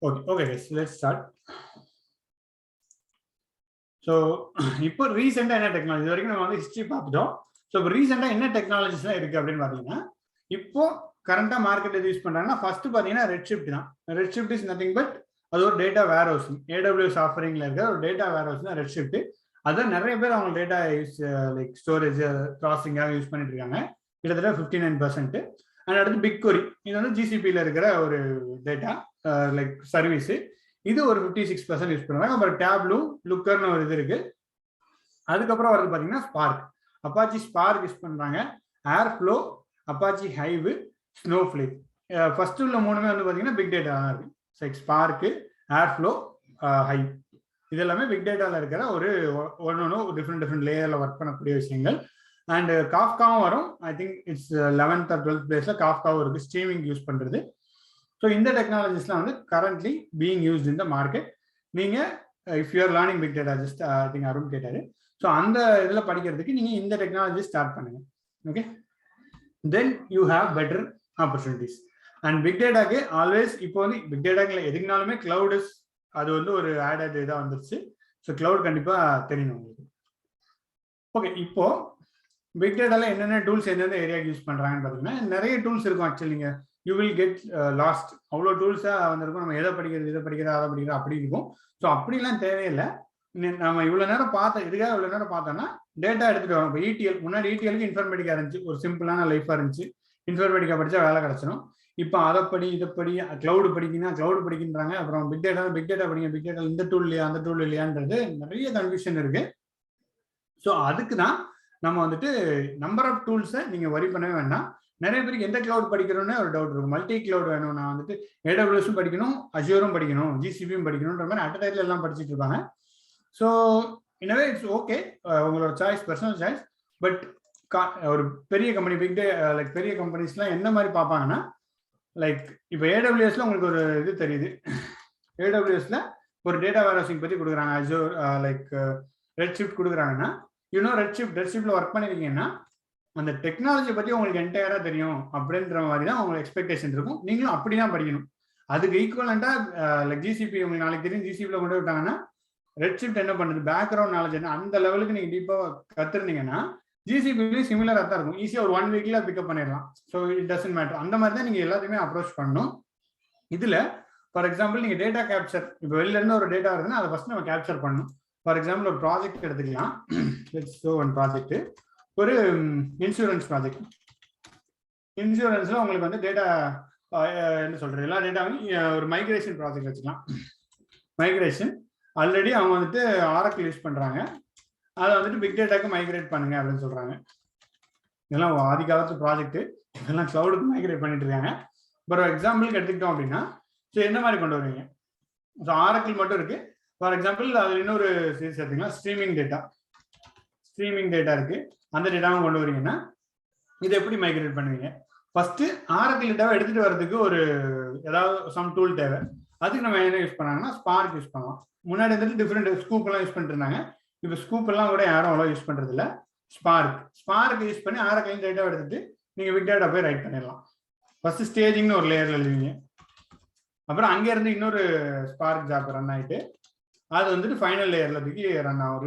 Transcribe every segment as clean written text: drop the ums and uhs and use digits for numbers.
Okay guys, let's start. So இப்போ ரீசெண்டா என்ன டெக்னாலஜி வரைக்கும் நம்ம வந்து ஹிஸ்டரி பார்த்துட்டோம். ஸோ இப்போ ரீசெண்டா என்ன டெக்னாலஜிஸ்லாம் இருக்கு அப்படின்னு பார்த்தீங்கன்னா, இப்போ கரண்டா மார்க்கெட் யூஸ் பண்றாங்கன்னா ஃபர்ஸ்ட் பார்த்தீங்கன்னா ரெட்ஷிஃப்ட் தான். ரெட்ஷிஃப்ட் இஸ் நத்திங் பட் அது ஒரு டேட்டா வேர் ஹவுஸ். AWS ஆஃபரிங்ல இருக்கிற ஒரு டேட்டா வேர் ஹவுஸ் தான் ரெட்ஷிஃப்ட். அதான் நிறைய பேர் அவங்க டேட்டா யூஸ் லைக் ஸ்டோரேஜ் ப்ராசஸிங்காக யூஸ் பண்ணிட்டு இருக்காங்க. கிட்டத்தட்ட 59%. அண்ட் அடுத்து பிக்வெரி, இது வந்து ஜிசிபியில் இருக்கிற ஒரு டேட்டா லைக் சர்வீஸ். இது ஒரு 56% யூஸ் பண்ணுறாங்க. அப்புறம் டேப்லூ, லுக்கர்னு ஒரு இது இருக்கு. அதுக்கப்புறம் வருது பார்த்தீங்கன்னா ஸ்பார்க், அப்பாச்சி ஸ்பார்க் யூஸ் பண்ணுறாங்க. Airflow, Apache Hive, Snowflake. First உள்ள மூணுமே வந்து பார்த்தீங்கன்னா பிக் டேட்டா தான் இருக்கு. லைக் ஸ்பார்க்கு, ஏர்ஃப்ளோ, ஹைவ், இது எல்லாமே பிக் டேட்டாவில் இருக்கிற ஒரு ஒன்று டிஃப்ரெண்ட் லேயரில் ஒர்க் பண்ணக்கூடிய விஷயங்கள். அண்ட் காஃப்காவும் வரும். I think it's 11th or 12th பிளேஸில் காஃப்காவும் இருக்குது ஸ்ட்ரீமிங் யூஸ் பண்ணுறது. ஸோ இந்த டெக்னாலஜிஸ்லாம் வந்து currently being used in the market. நீங்கள் if you're learning big data, just I think Arun கேட்டார். ஸோ அந்த இதில் படிக்கிறதுக்கு நீங்கள் இந்த டெக்னாலஜி ஸ்டார்ட் பண்ணுங்க. Okay, then you have better opportunities. And big டேட்டாக்கு ஆல்வேஸ் இப்போ வந்து பிக் டேட்டாக்கில் எதுக்குனாலுமே கிளவுட் அது வந்து ஒரு ஆடட் இதாக வந்துருச்சு. ஸோ கிளவுட் கண்டிப்பாக தெரியணும் உங்களுக்கு. ஓகே, இப்போ பிக் டேட்டால என்னென்ன டூல்ஸ் எந்தெந்த ஏரியாவுக்கு யூஸ் பண்ணுறாங்கன்னு பார்த்தீங்கன்னா நிறைய டூல்ஸ் இருக்கும். ஆக்சுவலி நீங்கள் யூ வில் கெட் லாஸ்ட். அவ்வளோ டூல்ஸாக வந்திருக்கும். நம்ம எதை படிக்கிறது, அதை படிக்கிறது அப்படி இருக்கும். ஸோ அப்படிலாம் தேவையில்லை. நம்ம இவ்வளோ நேரம் பார்த்தோம், இதுக்காக இவ்வளோ நேரம் பார்த்தோம்னா டேட்டா எடுத்துகிட்டு வரோம். இப்போ ETL, முன்னாடி ETLக்கு இன்ஃபர்மேட்டிக்கா இருந்துச்சு, ஒரு சிம்பிளான லைஃபாக இருந்துச்சு. இன்ஃபர்மேட்டிக்கா படித்தா வேலை கிடச்சிடும். இப்போ அதை படி, இதை படி, கிளவுடு படிக்கினா கிளவுடு படிக்கின்றாங்க. அப்புறம் பிக் டேட்டா படிங்க, பிக் டேட்டா இந்த டூல் இல்லையா அந்த டூல் இல்லையான்றது நிறைய கன்ஃபியூஷன் இருக்கு. ஸோ அதுக்கு தான் நம்ம வந்துட்டு நம்பர் ஆஃப் டூல்ஸை நீங்கள் வரி பண்ணவே வேண்டாம். நிறைய பேருக்கு எந்த கிளவுட் படிக்கணும்னு ஒரு டவுட் இருக்கும். மல்டி கிளவுட் வேணும், நான் வந்துட்டு AWSம் படிக்கணும், அஜூரும் படிக்கணும், GCPயும் படிக்கணுன்ற மாதிரி அட்டடைல எல்லாம் படிச்சுட்டு இருப்பாங்க. ஸோ இனவே இட்ஸ் ஓகே, உங்களோட சாய்ஸ், பர்சனல் சாய்ஸ். பட் ஒரு பெரிய கம்பெனி, பிக் டே லைக் பெரிய கம்பெனிஸ்லாம் என்ன மாதிரி பார்ப்பாங்கன்னா, லைக் இப்போ AWSல உங்களுக்கு ஒரு இது தெரியுது. AWSல ஒரு டேட்டா வேர்ஹவுசிங் பற்றி கொடுக்குறாங்க. அஜூர் லைக் ரெட்ஷிஃப்ட் கொடுக்குறாங்கன்னா, யூனோ ரெட்ஷிஃப்ட்ல ஒர்க் பண்ணிருக்கீங்கன்னா அந்த டெக்னாலஜி பற்றி உங்களுக்கு என்டையரா தெரியும் அப்படின்ற மாதிரி தான் உங்களுக்கு எக்ஸ்பெக்டேஷன் இருக்கும். நீங்களும் அப்படிதான் படிக்கணும். அதுக்கு ஈக்குவலண்டா லைக் GCP உங்களுக்கு நாளைக்கு தெரியும். GCPல கொண்டு விட்டாங்கன்னா ரெட்ஷிஃப்ட் என்ன பண்ணுது, பேக்ரவுண்ட் நாலேஜ் என்ன, அந்த லெவலுக்கு நீங்க டீப்பா கத்துருந்தீங்கன்னா GCPலையும் சிமிலரா தான் இருக்கும். ஈஸியா ஒரு 1 வீக்ல பிக்கப் பண்ணிடலாம். So it doesn't matter. அந்த மாதிரி தான் நீங்க எல்லாத்தையுமே அப்ரோச் பண்ணணும். இதுல ஃபார் எக்ஸாம்பிள் நீங்க டேட்டா கேப்சர், இப்போ வெளில இருந்து ஒரு டேட்டா வருதுன்னா அதை ஃபர்ஸ்ட் நம்ம கேப்சர் பண்ணணும். ஃபார் எக்ஸாம்பிள் ஒரு ப்ராஜெக்ட் எடுத்துக்கலாம். ஒன் ப்ராஜெக்ட், ஒரு இன்சூரன்ஸ் ப்ராஜெக்ட். இன்சூரன்ஸ்ல உங்களுக்கு வந்து டேட்டா என்ன சொல்றது, எல்லா டேட்டாவும் ஒரு மைக்ரேஷன் ப்ராஜெக்ட் வச்சுக்கலாம். மைக்ரேஷன் ஆல்ரெடி அவங்க வந்துட்டு ஆரக்கிள் யூஸ் பண்றாங்க, அதை வந்துட்டு பிக் டேட்டாக்கு மைக்ரேட் பண்ணுங்க அப்படின்னு சொல்றாங்க. இதெல்லாம் ஆதி காலத்து ப்ராஜெக்ட், இதெல்லாம் கிளவுடுக்கு மைக்ரேட் பண்ணிட்டு இருக்காங்க. ஒரு எக்ஸாம்பிளுக்கு எடுத்துக்கிட்டோம் அப்படின்னா, ஸோ எந்த மாதிரி கொண்டு வருவீங்க? ஸோ ஆரக்கிள் மட்டும் இருக்கு. ஃபார் எக்ஸாம்பிள் அதில் இன்னொரு சீரிஸ் எடுத்துக்கலாம், ஸ்ட்ரீமிங் டேட்டா இருக்கு. அந்த டேட்டாவும் கொண்டு வரீங்கன்னா இதை எப்படி மைக்ரேட் பண்ணுவீங்க? ஃபர்ஸ்ட் ஆரக்கிள் டேட்டாவை எடுத்துட்டு வரதுக்கு ஒரு ஏதாவது சம் டூல் தேவை. அதுக்கு நம்ம என்ன யூஸ் பண்ணாங்கன்னா ஸ்பார்க் யூஸ் பண்ணலாம். முன்னாடி வந்துட்டு டிஃப்ரெண்ட் ஸ்கூப் எல்லாம் யூஸ் பண்ணிட்டு இருந்தாங்க. இப்போ ஸ்கூப் எல்லாம் கூட யாரும் அவ்வளோ யூஸ் பண்றது இல்லை. ஸ்பார்க் யூஸ் பண்ணி ஆரக்கிள் டேட்டாவை எடுத்துட்டு நீங்க பிக் டேட்டா போய் ரைட் பண்ணிடலாம். ஃபர்ஸ்ட் ஸ்டேஜிங்னு ஒரு லேயர்ல எழுதுவீங்க. அப்புறம் அங்கே இருந்து இன்னொரு ஸ்பார்க் ஜாப் ரன் ஆயிட்டு அது வந்துட்டு ஃபைனல் லேயர்ல தூக்கி ரன் ஆகும்.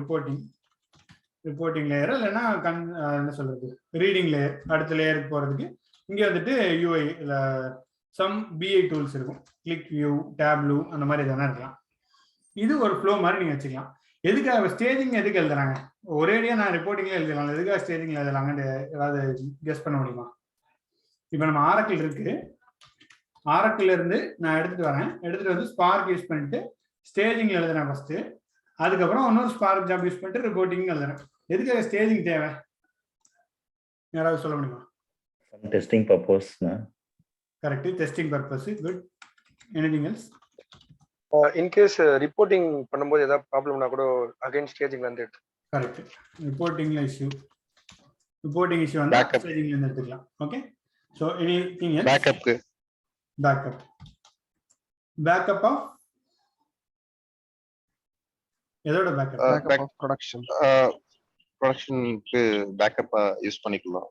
ரிப்போர்ட்டிங் லேயர் இல்லைன்னா என்ன சொல்றது, ரீடிங் லேயர். அடுத்த லேயருக்கு போறதுக்கு இங்கே வந்துட்டு UI இல்லை சம் BI டூல்ஸ் இருக்கும். கிளிக் வியூ, டேப்லூ, அந்த மாதிரி எதனா இருக்கலாம். இது ஒரு ஃப்ளோ மாதிரி நீங்க வச்சுக்கலாம். எதுக்காக ஸ்டேஜிங் எதுக்கு எழுதுறாங்க? ஒரேடியா நான் ரிப்போர்ட்டிங்ல எழுதலாம், எதுக்காக ஸ்டேஜிங்ல எழுதலாங்கன்னு ஏதாவது கெஸ் பண்ண முடியுமா? இப்போ நம்ம ஆரக்கிள் இருக்கு, ஆரக்கிள் இருந்து நான் எடுத்துட்டு வந்து ஸ்பார்க் யூஸ் பண்ணிட்டு ஸ்டேஜிங் எழுதுறேன் ஃபர்ஸ்ட். அதுக்கப்புறம் இன்னொரு ஸ்பார்க் ஜாப் யூஸ் பண்ணிட்டு ரிப்போர்ட்டிங் எழுதுறேன். எதுக்காக ஸ்டேஜிங் தேவை? யாராவது சொல்ல முடியுமா? Testing purpose. Correct, testing purpose. Good. Anything else? In case reporting பண்ணும்போது ஏதாவது ப்ராப்ளம்னா கூட அகைன் ஸ்டேஜிங்ல இருந்து எடுத்து. கரெக்ட், ரிப்போர்ட்டிங் இஷ்யூ வந்து ஸ்டேஜிங்ல இருந்து எடுத்துக்கலாம். Okay. So anything else? Backup of எதோட பேக்கப்? ப்ரொடக்ஷனுக்கு பேக்கப் யூஸ் பண்ணிக்கலாம்.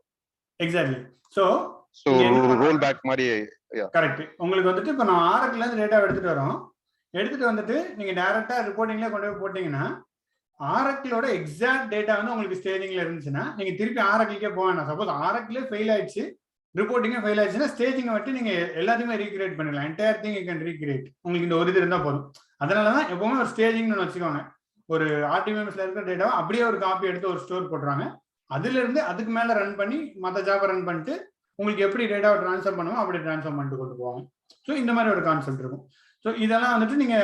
எக்ஸாக்ட்லி. சோ ரோல் பேக் மாதிரி. கரெக்ட். உங்களுக்கு வந்துட்டு இப்போ நான் ஆரக்கிள்ல இருந்து டேட்டா எடுத்துட்டு வரோம். எடுத்துட்டு வந்துட்டு நீங்க டைரக்டா ரிப்போர்ட்டிங்ல கொண்டு போய் போட்டீங்கன்னா ஆரக்கிளோட எக்ஸாக்ட் டேட்டா வந்து உங்களுக்கு ஸ்டேஜிங்ல இருந்துச்சுன்னா நீங்க திருப்பி ஆரக்கிளுக்கே போக வேண்டாம். சப்போஸ் ஆரக்கிளே ஃபெயில் ஆயிடுச்சு, ரிப்போர்ட்டிங்கே ஃபெயில் ஆயிடுச்சுன்னா ஸ்டேஜிங்கை வச்சு நீங்க எல்லாத்தையுமே ரீக்ரியேட் பண்ணிடலாம். Entire thing you can recreate. உங்களுக்கு இந்த ஒரு இது இருந்தால் போதும். அதனாலதான் எப்பவுமே ஒரு ஸ்டேஜிங்னு வச்சுக்கோங்க. ஒரு RTMSல இருக்கிற டேட்டாவை அப்படியே ஒரு காப்பி எடுத்து ஒரு ஸ்டோர் போட்டுருவாங்க. அதுல இருந்து அதுக்கு மேல ரன் பண்ணி மற்ற ஜாபை ரன் பண்ணிட்டு உங்களுக்கு எப்படி டேட்டாவை ட்ரான்ஸ்ஃபர் பண்ணுவோம் அப்படி ட்ரான்ஸ்ஃபர் பண்ணிட்டு கொண்டு போவாங்க. ஸோ இந்த மாதிரி ஒரு கான்செப்ட் இருக்கும். ஸோ இதெல்லாம் வந்துட்டு நீங்க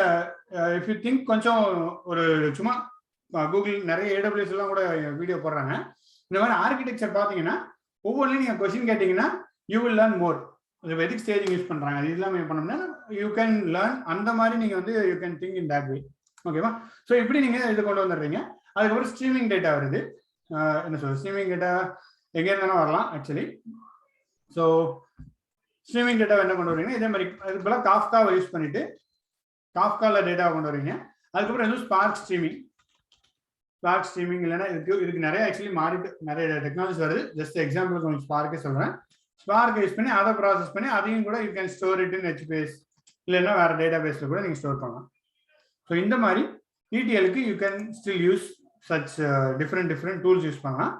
இஃப் யூ திங்க் கொஞ்சம் ஒரு சும்மா கூகுள் நிறைய AWS எல்லாம் கூட வீடியோ போடுறாங்க. இந்த மாதிரி ஆர்கிடெக்சர் பார்த்தீங்கன்னா ஒவ்வொன்றையும் நீங்க கொஸ்டின் கேட்டீங்கன்னா யூ வில் லேர்ன் மோர். எதுக்கு ஸ்டேஜிங் யூஸ் பண்றாங்க அது இல்லாமல் பண்ணோம்னா யூ கேன் லேர்ன். அந்த மாதிரி நீங்க வந்து you can think in that way. ஓகேவா? ஸோ இப்படி நீங்க இது கொண்டு வந்துடுறீங்க. அதுக்கப்புறம் ஸ்ட்ரீமிங் டேட்டா வருது. என்ன சொல்றது, ஸ்ட்ரீமிங் டேட்டா எங்கே இருந்தாலும் வரலாம் ஆக்சுவலி. ஸோ ஸ்ட்ரீமிங் டேட்டா என்ன கொண்டு வரீங்க, இதே மாதிரி அது போல காஃப்காவை யூஸ் பண்ணிட்டு காஃப்கால டேட்டாவை கொண்டு வரீங்க. அதுக்கப்புறம் எதுவும் ஸ்பார்க் ஸ்ட்ரீமிங் இல்லைன்னா இதுக்கு நிறைய ஆக்சுவலி மாறிட்டு நிறைய டெக்னாலஜி வருது. ஜஸ்ட் எக்ஸாம்பிளுக்கு உங்களுக்கு ஸ்பார்க்கே சொல்றேன். ஸ்பார்க் யூஸ் பண்ணி அதை ப்ராசஸ் பண்ணி அதையும் கூட you can store it in HBase இல்லைன்னா வேற டேட்டா பேஸ்ல கூட நீங்க ஸ்டோர் பண்ணலாம். ஸோ இந்த மாதிரி ETLக்கு you can still use such different tools use பண்ணலாம்.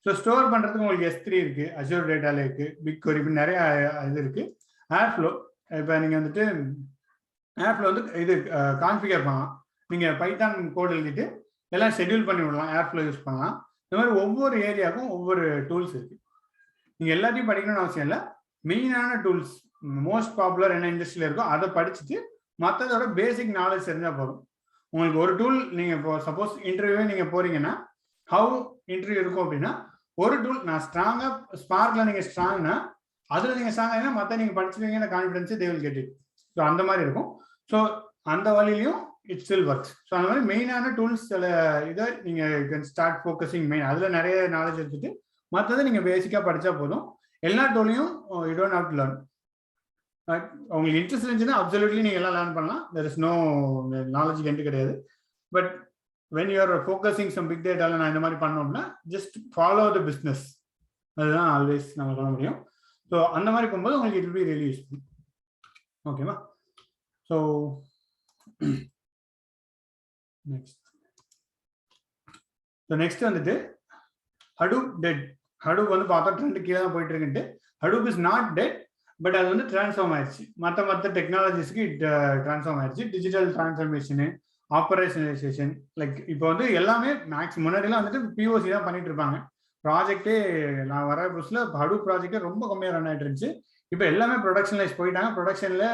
ஸோ ஸ்டோர் பண்ணுறதுக்கு உங்களுக்கு S3 இருக்கு, Azure டேட்டா லேக்கு, BigQuery, இப்படி நிறைய இது இருக்கு. ஏர்ஃப்ளோ, இப்போ நீங்கள் வந்துட்டு ஏர்ஃப்ளோ வந்து இது கான்ஃபிகர் பண்ணலாம். நீங்கள் பைத்தான் கோட் எழுதிட்டு எல்லாம் ஷெட்யூல் பண்ணி விடலாம், ஏர்ஃப்ளோ யூஸ் பண்ணலாம். இந்த மாதிரி ஒவ்வொரு ஏரியாவுக்கும் ஒவ்வொரு டூல்ஸ் இருக்கு. நீங்கள் எல்லாத்தையும் படிக்கணும்னு அவசியம் இல்லை. மெயினான டூல்ஸ் மோஸ்ட் பாப்புலர் என்ன இண்டஸ்ட்ரியில் இருக்கோ அதை படிச்சுட்டு மற்றதோட பேசிக் நாலேஜ் தெரிஞ்சால் போதும். உங்களுக்கு ஒரு டூல் நீங்கள் இப்போ சப்போஸ் இன்டர்வியூவே நீங்கள் போறீங்கன்னா ஹவு இன்டர்வியூ இருக்கும் அப்படின்னா ஒரு டூல் நான் ஸ்ட்ராங்காக ஸ்பார்க்ல நீங்கள் ஸ்ட்ராங்னா அதில் நீங்கள் ஸ்ட்ராங்காக மற்ற நீங்கள் படிச்சுருவீங்கன்னா confidence they will get it. So அந்த மாதிரி இருக்கும். ஸோ அந்த வழியிலையும் இட் ஸ்டில் ஒர்க்ஸ். ஸோ அந்த மாதிரி மெயினான டூல்ஸ் சில இதை நீங்கள் கேன் ஸ்டார்ட் ஃபோக்கஸிங் மெயின் அதில் நிறைய நாலேஜ் எடுத்துட்டு மற்றதை நீங்கள் பேசிக்காக படித்தா போதும். எல்லா டூலையும் you don't have to learn. உங்களுக்கு இன்ட்ரெஸ்ட் இருந்துச்சுன்னா அப்சல்யூட்லி நீங்கள் எல்லாம் லேர்ன் பண்ணலாம். There is no knowledge end கிடையாது. But when you are focusing some big data நான் இந்த மாதிரி பண்ணோம்னா just follow the business. அதுதான் ஆல்வேஸ் நம்ம சொல்ல முடியும். ஸோ அந்த மாதிரி போகும்போது உங்களுக்கு it will be really useful. ஓகேவா? ஸோ நெக்ஸ்ட் வந்துட்டு Hadoop டெட். Hadoop வந்து பார்த்தா ட்ரெண்ட் கீழே தான் போயிட்டு இருக்குன்ட்டு Hadoop is not dead. But அது வந்து டிரான்ஸ்ஃபார்ம் ஆயிடுச்சு. மற்ற டெக்னாலஜிஸ்க்கு டிரான்ஸ்ஃபார்ம் ஆயிடுச்சு. டிஜிட்டல் டிரான்ஸ்ஃபர்மேஷனு, ஆப்பரேஷனலைசேஷன், லைக் இப்போ வந்து எல்லாமே முன்னாடிலாம் வந்துட்டு POC தான் பண்ணிட்டு இருப்பாங்க. ப்ராஜெக்டே நான் வர புதுசுல Hadoop ப்ராஜெக்டே ரொம்ப கம்மியாக ரன் ஆகிட்டு இருந்துச்சு. இப்போ எல்லாமே ப்ரொடக்ஷனலைஸ் போயிட்டாங்க. ப்ரொடக்ஷனில்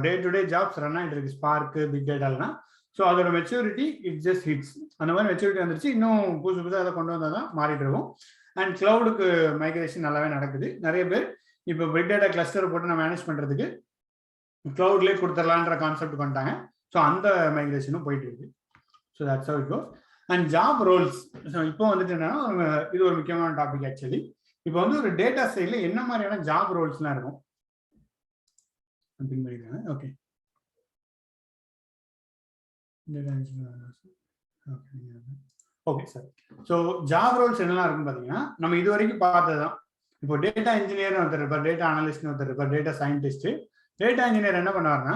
day to day jobs run ஆகிட்டு இருக்கு ஸ்பார்க்கு பிக் டேட்டாலாம். ஸோ அதோட மெச்சூரிட்டி இட் ஜஸ்ட் ஹிட்ஸ். அந்த மாதிரி மெச்சூரிட்டி வந்துருச்சு. இன்னும் புதுசாக அதை கொண்டு வந்தால் தான் மாறிட்டு இருக்கும். அண்ட் கிளவுடுக்கு மைக்ரேஷன் நல்லாவே நடக்குது. நிறைய பேர் இப்போ பிக் டேட்டா கிளஸ்டர் போட்டு நான் மேனேஜ் பண்ணுறதுக்கு கிளவுட்லேயே கொடுத்துடலான்ற கான்செப்ட் பண்ணிட்டாங்க. ஸோ அந்த மைக்ரேஷனும் போயிட்டு இருக்கு. So that's how it goes. And job Rolle's. So இப்போ வந்துட்டு என்னன்னா இது ஒரு முக்கியமான டாபிக் ஆக்சுவலி. இப்போ வந்து ஒரு டேட்டா சைடில் என்ன மாதிரியான ஜாப் ரோல்ஸ்லாம் இருக்கும் அப்படின்னு பண்ணிருக்காங்க. Okay, okay sir. So job Rolle's என்னெல்லாம் இருக்குன்னு பார்த்தீங்கன்னா நம்ம இது வரைக்கும் பார்த்தது தான். இப்போ டேட்டா இன்ஜினியர்னு ஒருத்தர் இருப்பார், டேட்டா அனலிஸ்ட்னு ஒருத்தர் இருப்பார், டேட்டா சயின்டிஸ்ட். டேட்டா இன்ஜினியர் என்ன பண்ணுவாருன்னா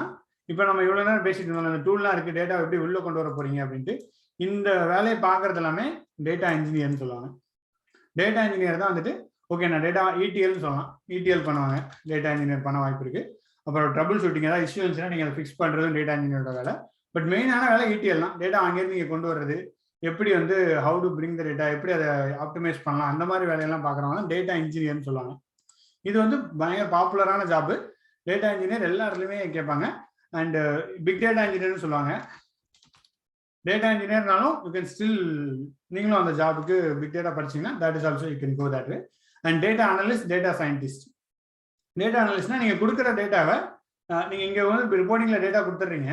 இப்போ நம்ம இவ்வளோ நேரம் பேசிட்டு இருந்தோம் அந்த டூல்லாம் இருக்குது, டேட்டா எப்படி உள்ளே கொண்டு வர போறீங்க அப்படின்ட்டு. இந்த வேலையை பார்க்கறது எல்லாமே டேட்டா இன்ஜினியர்னு சொல்லுவாங்க. டேட்டா இன்ஜினியர் தான் வந்துட்டு ஓகே நான் டேட்டா ETLன்னு சொல்லலாம், ETL பண்ணுவாங்க, டேட்டா இன்ஜினியர் பண்ண வாய்ப்பு இருக்குது. அப்புறம் ட்ரபிள் ஷூட்டிங் ஏதாவது இஷ்யூ இருந்துச்சுன்னா நீங்கள் அதை ஃபிக்ஸ் பண்ணுறதும் டேட்டா இன்ஜினியரோட வேலை. பட் மெயினான வேலை ETL தான். டேட்டா அங்கேருந்து நீங்கள் கொண்டு வர்றது, எப்படி வந்து how to bring the data, எப்படி அதை ஆப்டிமைஸ் பண்ணலாம், அந்த மாதிரி வேலையெல்லாம் பார்க்குறவங்க டேட்டா இன்ஜினியர்னு சொல்லுவாங்க. இது வந்து பயங்கர பாப்புலரான ஜாப்பு. டேட்டா இன்ஜினியர் எல்லா இடத்துலையுமே கேட்பாங்க. அண்ட் பிக் டேட்டா இன்ஜினியர்னு சொல்லுவாங்க. டேட்டா இன்ஜினியர்னாலும் யூ கேன் ஸ்டில் நீங்களும் அந்த ஜாபுக்கு பிக் டேட்டா படிச்சீங்கன்னா that is also you can go that way. And data analyst, data scientist. Data அனலிஸ்ட்னா நீங்கள் கொடுக்குற டேட்டாவை நீங்கள் இங்கே வந்து ரிப்போர்ட்டிங்கில் டேட்டா கொடுத்துட்றீங்க.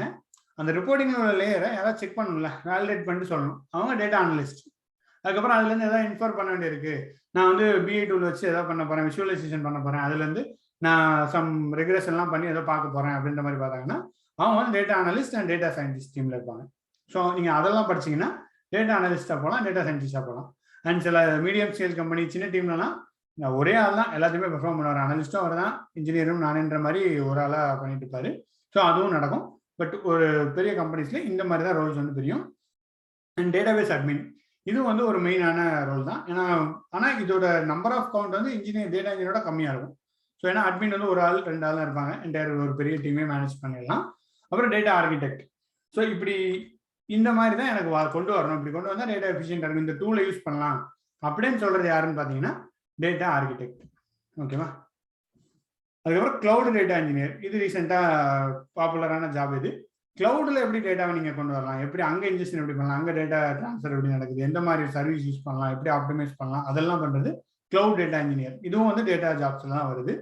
அந்த ரிப்போர்ட்டிங்கில் உள்ள லேயரை யாராவது செக் பண்ணணும்ல, வேலிடேட் பண்ணிட்டு சொல்லணும். அவங்க டேட்டா அனலிஸ்ட். அதுக்கப்புறம் அதுலேருந்து எதாவது இன்ஃபர் பண்ண வேண்டியிருக்கு. நான் வந்து BI டூல் வச்சு எதாவது பண்ண போகிறேன், விஷுவலைசேஷன் பண்ண போகிறேன், அதுலேருந்து நான் சம் ரெகுலேஷன்லாம் பண்ணி ஏதோ பார்க்க போகிறேன் அப்படின்ற மாதிரி பார்த்தாங்கன்னா அவங்க வந்து data analyst and data scientist டீமில் இருப்பாங்க. ஸோ நீங்கள் அதெல்லாம் படிச்சிங்கன்னா டேட்டா அனலிஸ்ட்டாக போகலாம், டேட்டா சயின்டிஸ்டாக போகலாம். அண்ட் சில மீடியம் ஸ்கேல் கம்பெனி, சின்ன டீம்லலாம் ஒரே ஆள் தான் எல்லாத்தையுமே பெர்ஃபார்ம் பண்ணுவார். அனலிஸ்ட்டும் அவர் தான், இன்ஜினியரும் நானுன்ற மாதிரி ஒரு ஆளாக பண்ணிட்டு இருப்பாரு. ஸோ அதுவும் நடக்கும். பட் ஒரு பெரிய கம்பெனிஸ்ல இந்த மாதிரி தான் ரோல்ஸ் வந்து தெரியும். அண்ட் டேட்டாபேஸ் அட்மின் இது வந்து ஒரு மெயினான ரோல் தான். ஏன்னா ஆனால் இதோட நம்பர் ஆஃப் கவுண்ட் வந்து டேட்டா இன்ஜினியரோட கம்மியாக இருக்கும். ஸோ ஏன்னா அட்மின் வந்து ஒரு ஆள் 2 ஆள் இருப்பாங்க, என்டையர் ஒரு பெரிய டீமே மேனேஜ் பண்ணிடலாம். அப்புறம் டேட்டா ஆர்கிடெக்ட். ஸோ இப்படி இந்த மாதிரி தான் எனக்கு கொண்டு வரணும். இப்படி கொண்டு வந்தால் டேட்டா எஃபிஷியன்ட் இருக்கும், இந்த டூலை யூஸ் பண்ணலாம் அப்படின்னு சொல்றது யாருன்னு பார்த்தீங்கன்னா டேட்டா ஆர்கிடெக்ட். ஓகேவா? அதுக்கப்புறம் கிளவுட் டேட்டா இன்ஜினியர், இது ரீசெண்டாக பாப்புலரான ஜாப். இது கிளவுடில் எப்படி டேட்டாவை நீங்கள் கொண்டு வரலாம், எப்படி அங்கே இன்ஜெக்ஷன் எப்படி பண்ணலாம், அங்கே டேட்டா ட்ரான்ஸ்ஃபர் எப்படி நடக்குது, எந்த மாதிரி சர்வீஸ் யூஸ் பண்ணலாம், எப்படி ஆப்டிமைஸ் பண்ணலாம், அதெல்லாம் பண்ணுறது கிளவுட் டேட்டா இன்ஜினியர். இதுவும் வந்து டேட்டா ஜாப்ஸ் தான் வருது.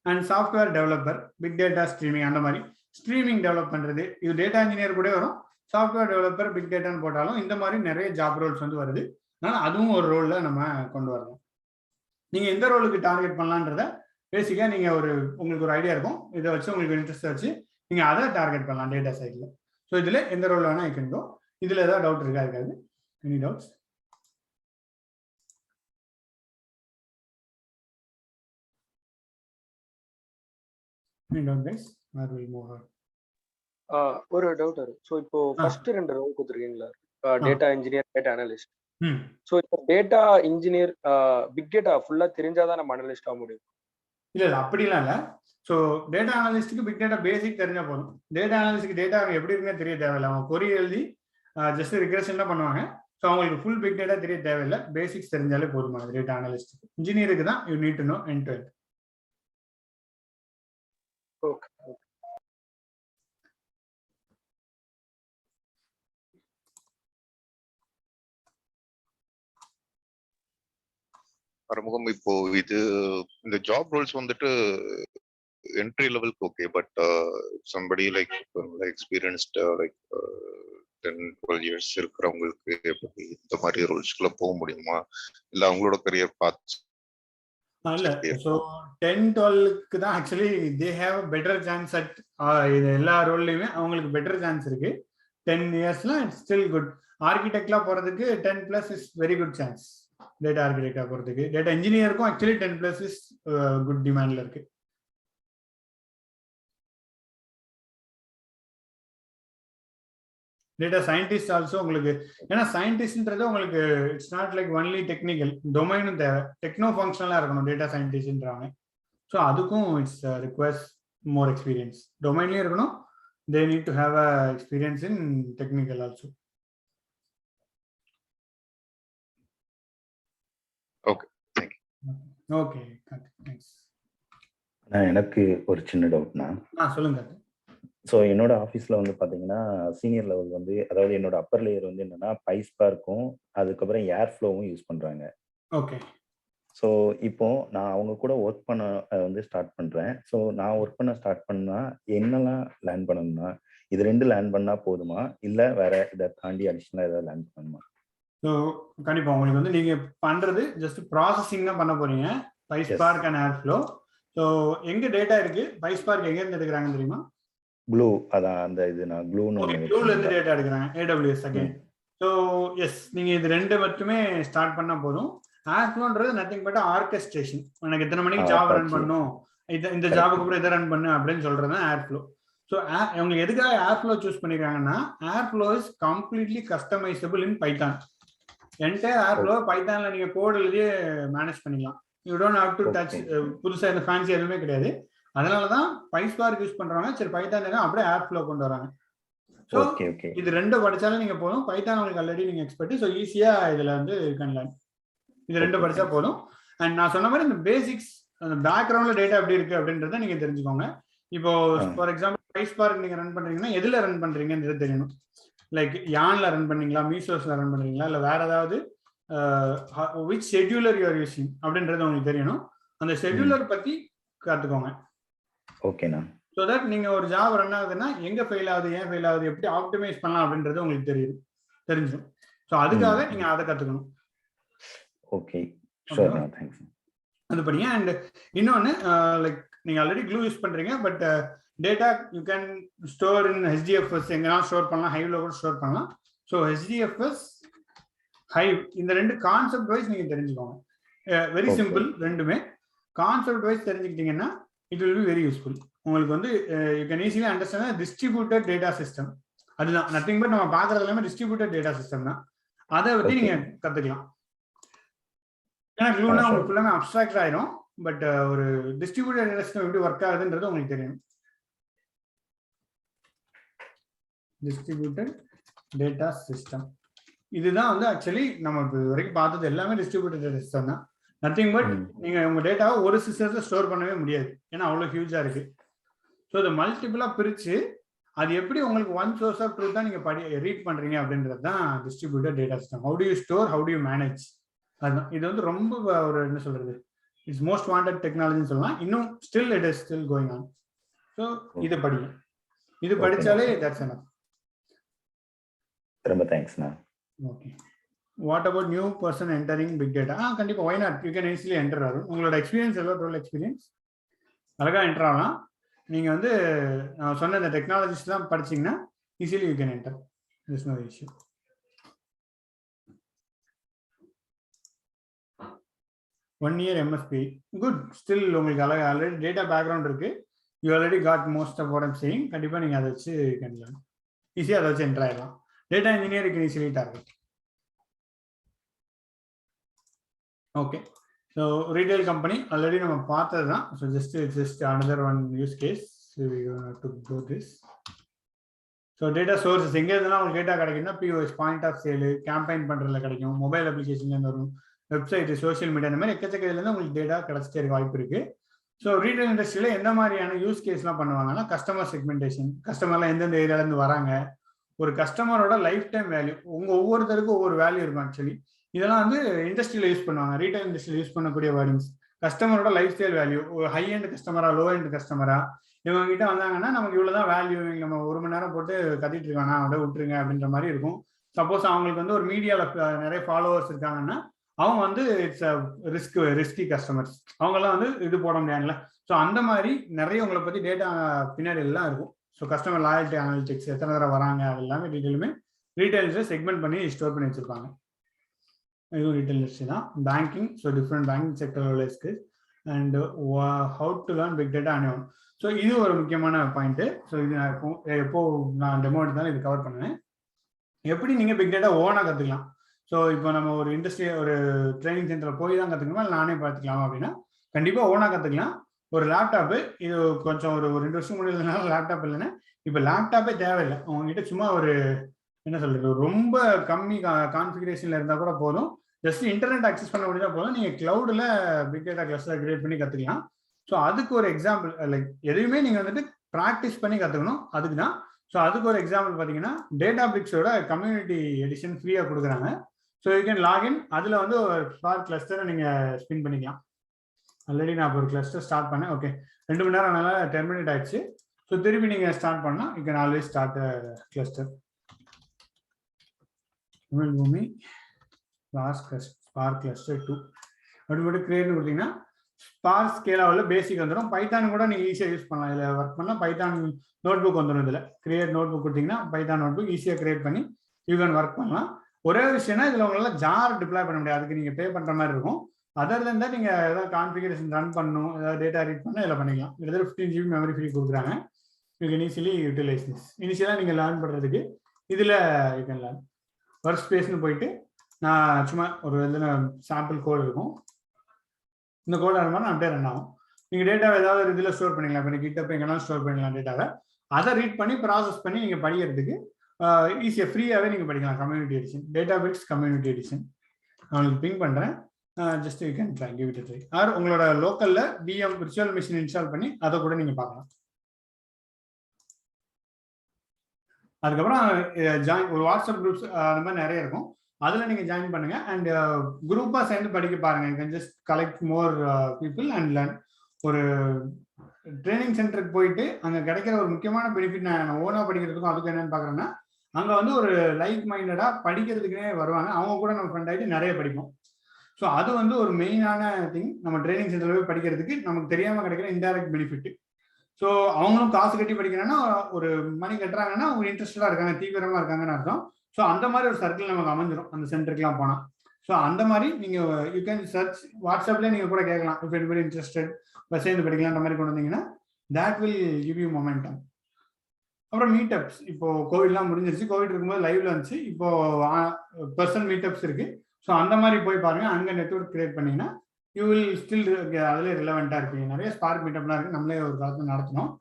And software developer, big data streaming, அந்த மாதிரி ஸ்ட்ரீமிங் டெவலப் பண்ணுறது, இது டேட்டா இன்ஜினியர் கூட வரும். சாஃப்ட்வேர் டெவலப்பர், பிக் டேட்டான்னு போட்டாலும் இந்த மாதிரி நிறைய ஜாப் ரோல்ஸ் வந்து வருது. அதனால் அதுவும் ஒரு ரோலில் நம்ம கொண்டு வரலாம். நீங்கள் எந்த ரோலுக்கு டார்கெட் பண்ணலான்றத பேசிக்காக நீங்கள் உங்களுக்கு ஒரு ஐடியா இருக்கும், இதை வச்சு உங்களுக்கு இன்ட்ரெஸ்ட் வச்சு நீங்கள் அதை டார்கெட் பண்ணலாம் டேட்டா சைடில். ஸோ இதில் எந்த ரோல் வேணால் இருக்கோ. இதில் ஏதாவது டவுட் இருக்காது? Any doubts? ஒரு டவுட் வரும். ஸோ இப்போ ஃபர்ஸ்ட் 2 ரோல் கொடுத்துருக்கீங்களா, data engineer, data analyst. So இப்போ டேட்டா இன்ஜினியர் பிக் டேட்டா ஃபுல்லா தெரிஞ்சாதான் நம்ம அனலிஸ்ட் ஆக முடியும்? இல்லை அப்படிலாம் இல்லை. ஸோ டேட்டா அனலிஸ்ட்டுக்கு பிக் டேட்டா பேசிக் தெரிஞ்சால் போதும். டேட்டா அனலிஸ்ட்டுக்கு டேட்டா எப்படி இருக்குன்னு தெரிய தேவையில்லை. அவங்க கொரி எழுதி ஜஸ்ட் ரிக்ரெஷன் தான் பண்ணுவாங்க. ஸோ அவங்களுக்கு ஃபுல் பிக் டேட்டா தெரிய தேவையில்லை, பேசிக்ஸ் தெரிஞ்சாலே போதுமானது டேட்டா அனலிஸ்ட்டுக்கு. இன்ஜினியருக்கு தான் you need to know end to end. Okay. Arumugam, இப்போ இந்த ஜாப் ரோல்ஸ் வந்துட்டு என்ட்ரி லெவலுக்கு okay, but somebody like experienced like 10-12 years இருக்கிறவங்களுக்கு எப்படி இந்த மாதிரி ரோல்ஸ்க்குள்ள போக முடியுமா, இல்ல அவங்களோட கரியர் பாத்? இல்ல, ஸோ 10-12க்கு தான் actually they have better chance at இது எல்லா ரோல்லையுமே அவங்களுக்கு பெட்டர் சான்ஸ் இருக்கு. 10 இயர்ஸ்லாம் இட்ஸ் ஸ்டில் குட். ஆர்கிடெக்ட்லாம் போறதுக்கு 10+ is very good chance. Data ஆர்கிடெக்டா போறதுக்கு, டேட்டா இன்ஜினியருக்கும் ஆக்சுவலி 10+ இஸ் குட் டிமாண்ட்ல இருக்கு. டேட்டா சயின்டிஸ்ட் ஆல்சோ உங்களுக்கு, ஏன்னா சயின்டிஸ்ட்ன்றது உங்களுக்கு it's not like only technical, டொமைனும் தேவை, டெக்னோ ஃபங்க்ஷனலாக இருக்கணும் டேட்டா சயின்டிஸ்ட்ன்றாங்க. ஸோ அதுக்கும் இட்ஸ் ரிக்வயர்ஸ் மோர் எக்ஸ்பீரியன்ஸ். டொமைன்லேயும் இருக்கணும், they need to have a experience in technical also. Okay, thank you. Okay, thanks. எனக்கு ஒரு சின்ன டவுட்னா, சொல்லுங்க. ஸோ என்னோட ஆஃபீஸில் வந்து பார்த்தீங்கன்னா சீனியர் லெவல் வந்து, அதாவது என்னோட அப்பர் லேயர் வந்து என்னன்னா பைஸ்பார்க்கும் அதுக்கப்புறம் ஏர்ஃப்ளோவும் யூஸ் பண்ணுறாங்க. ஓகே. ஸோ இப்போ நான் அவங்க கூட ஒர்க் பண்ண வந்து ஸ்டார்ட் பண்ணுறேன். ஸோ நான் ஒர்க் பண்ண ஸ்டார்ட் பண்ணால் என்னெல்லாம் லேர்ன் பண்ணணும்னா, இது 2 லேர்ன் பண்ணால் போதுமா, இல்லை வேற இதை தாண்டி அடிஷ்னலாக ஏதாவது லேர்ன் பண்ணணுமா? ஸோ கண்டிப்பாக உங்களுக்கு வந்து நீங்கள் பண்ணுறது ஜஸ்ட் ப்ராசஸிங் தான் பண்ண போறீங்க, பைஸ்பார்க் அண்ட் ஏர்ஃப்ளோ. ஸோ எங்கே டேட்டா இருக்குது, பைஸ்பார்க் எங்கேருந்து எடுக்கிறாங்கன்னு தெரியுமா? ப்ளூ, அதான் அந்த இது நான் ப்ளூல இருந்து டேட்டா எடுக்கிறாங்க, AWS அகைன். ஸோ எஸ், நீங்க இது 2 மட்டுமே ஸ்டார்ட் பண்ணா போதும். ஏர்ஃப்ளோன்றது நத்திங் பட் ஆர்கெஸ்ட்ரேஷன். எனக்கு எத்தனை மணிக்கு ஜாப் ரன் பண்ணும், இந்த ஜாபுக்கு அப்புறம் இதை ரன் பண்ணு அப்படின்னு சொல்றது தான் ஏர்ஃப்ளோ. ஸோ அவங்க எதுக்காக ஏர்ஃப்ளோ சூஸ் பண்ணிருக்காங்கன்னா, airflow is completely customisable in Python. Entire airflow பைத்தான்ல நீங்க கோட் எழுதியே மேனேஜ் பண்ணிக்கலாம். You don't have to touch, புதுசா இந்த ஃபேன்சி எதுவுமே கிடையாது. அதனாலதான் பைஸ்பார்க் யூஸ் பண்றாங்க. சரி, பைத்தான் அப்படியே ஏர்ஃப்ளோ கொண்டு வராங்க. ஸோ இது 2 படிச்சாலும் நீங்க போதும். பைத்தான் உங்களுக்கு ஆல்ரெடி நீங்க எக்ஸ்பர்ட், ஸோ ஈஸியா இதுல வந்து கன்லேன். இது 2 படிச்சா போதும். அண்ட் நான் சொன்ன மாதிரி இந்த பேசிக்ஸ், அந்த பேக்ரவுண்ட்ல டேட்டா எப்படி இருக்கு அப்படின்றத நீங்க தெரிஞ்சுக்கோங்க. இப்போ ஃபார் எக்ஸாம்பிள் பைஸ்பார்க் நீங்க ரன் பண்றீங்கன்னா எதுல ரன் பண்றீங்கன்றது தெரியணும். லைக் யான்ல ரன் பண்ணீங்களா, மீசோஸ்ல ரன் பண்றீங்களா, இல்ல வேற ஏதாவது which scheduler you are using அப்படின்றது உங்களுக்கு தெரியணும். அந்த ஷெட்யூலர் பத்தி கத்துக்கோங்க. ஓகேண்ணா. ஸோ தட் நீங்க ஒரு ஜாப் ரன் ஆகுதுன்னா எங்க ஃபெயில் ஆகுது, ஏன் ஃபெயில் ஆகுது, எப்படி ஆப்டிமைஸ் பண்ணலாம் அப்படின்றது உங்களுக்கு தெரிஞ்சிடும். ஸோ அதுக்காக நீங்க அதை கத்துக்கணும். Okay, sure, thanks. அது படிங்க. அண்ட் இன்னொன்னு, லைக் நீங்க ஆல்ரெடி க்ளூ யூஸ் பண்றீங்க, but data you can store in HDFS, எங்கன்னா ஸ்டோர் பண்ணலாம், ஹைவ்ல கூட ஸ்டோர் பண்ணலாம். ஸோ HDFS, ஹைவ், இந்த 2 கான்செப்ட் வைஸ் நீங்க தெரிஞ்சுக்கோங்க. வெரி சிம்பிள், 2மே கான்செப்ட் வைஸ் தெரிஞ்சுக்கிட்டீங்கன்னா it will be very useful. உங்களுக்கு வந்து you can easily understand distributed data system. அதுதான் நத்திங் பட் நம்ம பார்க்கறது எல்லாமே டிஸ்ட்ரிபியூட்டட் டேட்டா சிஸ்டம் தான். அதை பற்றி Okay. நீங்கள் கற்றுக்கலாம். ஏன்னா க்ளூனா sure. உங்களுக்கு ஃபுல்லாமே அப்ஸ்ட்ராக்ட் ஆயிரும். பட் ஒரு டிஸ்ட்ரிபியூட்டட் டேட்டா சிஸ்டம் எப்படி ஒர்க் ஆகுதுன்றது உங்களுக்கு தெரியும். டிஸ்ட்ரிபியூட்டட் டேட்டா சிஸ்டம் இதுதான் வந்து ஆக்சுவலி நம்ம இது வரைக்கும் பார்த்தது எல்லாமே டிஸ்ட்ரிபியூட்டட் டேட்டா சிஸ்டம் தான். நத்திங் பட் நீங்க உங்க டேட்டாவை ஒரு சிஸ்டத்துல ஸ்டோர் பண்ணவே முடியாது, ஏன்னா அவ்வளோ ஹியூஜா இருக்கு. ஸோ இதை மல்டிபிளா பிரிச்சு அது எப்படி உங்களுக்கு ஒன் சோர்ஸ் ஆஃப் ட்ரூத் தான் நீங்க ரீட் பண்றீங்க அப்படின்றது தான் distributed data system. How to you store, how to you manage. அதுதான் இது வந்து ரொம்ப ஒரு என்ன சொல்றது, இட்ஸ் மோஸ்ட் வாண்டட் டெக்னாலஜின்னு சொல்லலாம். இன்னும் still it is still going on. So இதை படிங்க, இது படிச்சாலே தட்ஸ் எனஃப். ரொம்ப தேங்க்ஸ்ண்ணா. Okay, what about new person entering big data? கண்டிப்பா why not, you can easily enter ஆகும். உங்களோட எக்ஸ்பீரியன்ஸ் எவ்வளோ ரோல் எக்ஸ்பீரியன்ஸ் அழகா என்டர் ஆகலாம். நீங்க வந்து நான் சொன்ன இந்த டெக்னாலஜிஸ் தான் படிச்சீங்கன்னா easily you can enter. This no issue. One year MSP, good. Still உங்களுக்கு அழகா ஆல்ரெடி டேட்டா பேக்ரவுண்ட் இருக்கு. You already got most of what I'm saying. கண்டிப்பா நீங்க அதை வச்சு ஈஸியாக அதை வச்சு என்டர் ஆயிடலாம். டேட்டா இன்ஜினியருக்கு easily target. Okay, so retail company already நம்ம பார்த்தது தான். So just another one use case to go this. So data sources எங்கே இருந்தாலும் உங்களுக்கு டேட்டா கிடைக்கும்னா பிஓஎஸ், பாயிண்ட் ஆஃப் சேலு, கேம்பெயின் பண்ணுறதுல கிடைக்கும், மொபைல் அப்ளிகேஷன்லேருந்து வரும், வெப்சைட், சோஷியல் மீடியா, இந்த மாதிரி எக்கச்சக்க இதுலேருந்து உங்களுக்கு டேட்டா கிடைச்சிட்டே இருக்க வாய்ப்பு இருக்குது. ஸோ ரீட்டைல் இண்டஸ்ட்ரியில் எந்த மாதிரியான யூஸ் கேஸ்லாம் பண்ணுவாங்கன்னா கஸ்டமர் செக்மெண்டேஷன், கஸ்டமர்லாம் எந்தெந்த ஏரியாலேருந்து வராங்க, ஒரு கஸ்டமரோட லைஃப் டைம் வேல்யூ, ஒவ்வொருத்தருக்கும் ஒவ்வொரு வேல்யூ இருக்கும் ஆக்சுவலி. இதெல்லாம் வந்து இண்டஸ்ட்ரியில் யூஸ் பண்ணுவாங்க, ரீட்டைல் இண்டஸ்ட்ரியில் யூஸ் பண்ணக்கூடிய வேர்டிங்ஸ். கஸ்டமரோட லைஃப் ஸ்டைல் வேல்யூ, ஒரு ஹை எண்ட் கஸ்டமரா, லோ எண்ட் கஸ்டமரா, இவங்க கிட்ட வந்தாங்கன்னா நமக்கு இவ்வளோதான் வேல்யூ, நம்ம ஒரு மணி நேரம் போட்டு கத்திட்டு இருக்கானா அப்படியே விட்டுருங்க அப்படின்ற மாதிரி இருக்கும். சப்போஸ் அவங்களுக்கு வந்து ஒரு மீடியாவில் நிறைய ஃபாலோவர்ஸ் இருக்காங்கன்னா அவங்க வந்து இட்ஸ் ரிஸ்கி கஸ்டமர்ஸ், அவங்கெல்லாம் வந்து இது போட முடியாதுல்ல. ஸோ அந்த மாதிரி நிறைய உங்களை பற்றி டேட்டா பின்னாடி எல்லாம் இருக்கும். ஸோ கஸ்டமர் லாயல்ட்டி அனாலிட்டிக்ஸ், எத்தனை தடவை வராங்க, அது எல்லாமே டீட்டெயிலுமே ரீட்டைல்ஸில் செக்மெண்ட் பண்ணி ஸ்டோர் பண்ணி வச்சிருப்பாங்க. இதுவும் ரீட்டைல் இண்டஸ்ட்ரி தான். பேங்கிங், ஸோ டிஃப்ரெண்ட் பேங்கிங் செக்டரோட skills and how to learn big data and. So இது ஒரு முக்கியமான பாயிண்ட்டு. ஸோ இது நான் எப்போ நான் டெமோ எடுத்தாலும் இது கவர் பண்ணுவேன். எப்படி நீங்கள் பிக் டேட்டா ஓனாக கற்றுக்கலாம். ஸோ இப்போ நம்ம ஒரு இண்டஸ்ட்ரி, ஒரு ட்ரைனிங் சென்டரில் போய் தான் கற்றுக்கணுமா இல்லை நானே பார்த்துக்கலாமா அப்படின்னா கண்டிப்பாக ஓனாக கற்றுக்கலாம். ஒரு லேப்டாப்பு, இது கொஞ்சம் ஒரு 2 வருஷம் முடியலனால லேப்டாப் இல்லைன்னா இப்போ லேப்டாப்பே தேவையில்லை. உங்ககிட்ட சும்மா ஒரு என்ன சொல்றது, ரொம்ப கம்மி கான்ஃபிகரேஷன்ல இருந்தால் கூட போதும். ஜஸ்ட் இன்டர்நெட் அக்சஸ் பண்ண முடிஞ்சா போதும். நீங்கள் கிளவுடில் பிக் டேட்டா கிளஸ்டர் கிரியேட் பண்ணி கற்றுக்கலாம். ஸோ அதுக்கு ஒரு எக்ஸாம்பிள், லைக் எதுவுமே நீங்கள் வந்துட்டு ப்ராக்டிஸ் பண்ணி கற்றுக்கணும், அதுக்கு தான். ஸோ அதுக்கு ஒரு எக்ஸாம்பிள் பார்த்தீங்கன்னா டேட்டாபிரிக்ஸோட கம்யூனிட்டி எடிஷன் ஃப்ரீயாக கொடுக்குறாங்க. ஸோ யூ கேன் லாகின், அதில் வந்து ஒரு ஸ்பார்க் கிளஸ்டரை நீங்கள் ஸ்பின் பண்ணிக்கலாம். ஆல்ரெடி நான் இப்போ ஒரு கிளஸ்டர் ஸ்டார்ட் பண்ணேன். ஓகே, 2 மணி நேரம் நல்லா டெர்மினேட் ஆயிடுச்சு. ஸோ திருப்பி நீங்கள் ஸ்டார்ட் பண்ணால் you can always start cluster. பூமி ஸ்பார்க் கிளஸ்டர் 2 அப்படி மட்டும் கிரியேட் கொடுத்தீங்கன்னா ஸ்பார்க் ஸ்கேலாவில் பேசிக் வந்துடும். பைத்தான் கூட நீங்கள் ஈஸியாக யூஸ் பண்ணலாம். இதில் ஒர்க் பண்ணால் பைத்தான் நோட் புக் வந்துடும். இதில் கிரியேட் நோட் புக் கொடுத்தீங்கன்னா பைத்தான் நோட் புக் ஈஸியாக கிரியேட் பண்ணி யூ கேன் ஒர்க் பண்ணலாம். ஒரே விஷயம்னா இதில் உங்களால் ஜார் டிப்ளாய் பண்ண முடியாது, அதுக்கு நீங்கள் பே பண்ணுற மாதிரி இருக்கும். அதர் தென் தான் நீங்கள் ஏதாவது கான்ஃபிகரேஷன் ரன் பண்ணணும், ஏதாவது டேட்டா ரீட் பண்ணால் இதில் பண்ணிக்கலாம். கிட்டத்தட்ட 15 GB மெமரி ஃப்ரீ கொடுக்குறாங்க. You can easily utilise this. இனிஷியலாக நீங்கள் லேர்ன் பண்ணுறதுக்கு இதில் யூ கேன் லேர்ன். ஒர்க் ஸ்பேஸ்னு போயிட்டு நான் சும்மா ஒரு இதில் சாம்பிள் கோட் இருக்கும். இந்த கோட் ரன் பண்ணால் அப்படியே ரன் ஆகும். நீங்கள் டேட்டாவை ஏதாவது ஒரு இதில் ஸ்டோர் பண்ணிக்கலாம். இப்போ கிட்டப்போ எங்கன்னா ஸ்டோர் பண்ணிக்கலாம் டேட்டாவை. அதை ரீட் பண்ணி ப்ராசஸ் பண்ணி நீங்கள் படிக்கிறதுக்கு ஈஸியாக ஃப்ரீயாகவே நீங்கள் படிக்கலாம். Community edition, Databricks community edition நான் உங்களுக்கு பிங் பண்ணுறேன். Just you can try, give it try. Or உங்களோட லோக்கலில் VM விர்ச்சுவல் மிஷின் இன்ஸ்டால் பண்ணி அதை கூட நீங்கள் பார்க்கலாம். அதுக்கப்புறம் ஜாயின் ஒரு வாட்ஸ்அப் குரூப்ஸ் அந்த மாதிரி நிறைய இருக்கும், அதில் நீங்கள் ஜாயின் பண்ணுங்கள். அண்ட் குரூப்பாக சேர்ந்து படிக்க பாருங்கள். You can just collect more people and learn. ஒரு ட்ரைனிங் சென்டருக்கு போயிட்டு அங்கே கிடைக்கிற ஒரு முக்கியமான பெனிஃபிட் நான் ஓனாக படிக்கிறதுக்கும் அதுக்கு என்னென்னு பார்க்குறேன்னா, அங்கே வந்து ஒரு லைக் மைண்டடாக படிக்கிறதுக்குனே வருவாங்க. அவங்க கூட நம்ம ஃப்ரெண்ட் ஆகிட்டு நிறைய படிப்போம். ஸோ அது வந்து ஒரு மெயினான திங். நம்ம ட்ரைனிங் சென்டரில் போய் படிக்கிறதுக்கு நமக்கு தெரியாமல் கிடைக்கிற இன்டைரக்ட் பெனிஃபிட். ஸோ அவங்களும் காசு கட்டி படிக்கிறாங்கன்னா, ஒரு மணி கட்டுறாங்கன்னா அவங்க இன்ட்ரெஸ்டடாக இருக்காங்க, தீவிரமாக இருக்காங்கன்னு அர்த்தம். ஸோ அந்த மாதிரி ஒரு சர்க்கிள் நமக்கு அமைஞ்சிடும் அந்த சென்டருக்குலாம் போனால். ஸோ அந்த மாதிரி நீங்கள் யூ கேன் சர்ச், வாட்ஸ்அப்லேயே நீங்கள் கூட கேட்கலாம், இஃப் எனிபடி இன்ட்ரெஸ்டட் சேர்ந்து படிக்கலான்ற மாதிரி கொண்டு வந்தீங்கன்னா that will give you momentum. அப்புறம் மீட்டப்ஸ், இப்போ கோவிட்லாம் முடிஞ்சிருச்சு, கோவிட் இருக்கும்போது லைவ்ல வந்துச்சு, இப்போ பர்சனல் மீட்டப்ஸ் இருக்கு. ஸோ அந்த மாதிரி போய் பாருங்க, அங்கே நெட்வொர்க் கிரியேட் பண்ணீங்கன்னா யூ வில் ஸ்டில் அதில் ரிலவெண்ட்டாக இருப்பீங்க. நிறைய ஸ்பார்க் மீட்டப்லாம் இருக்கு, நம்மளே ஒரு காலத்தில் நடத்தணும்.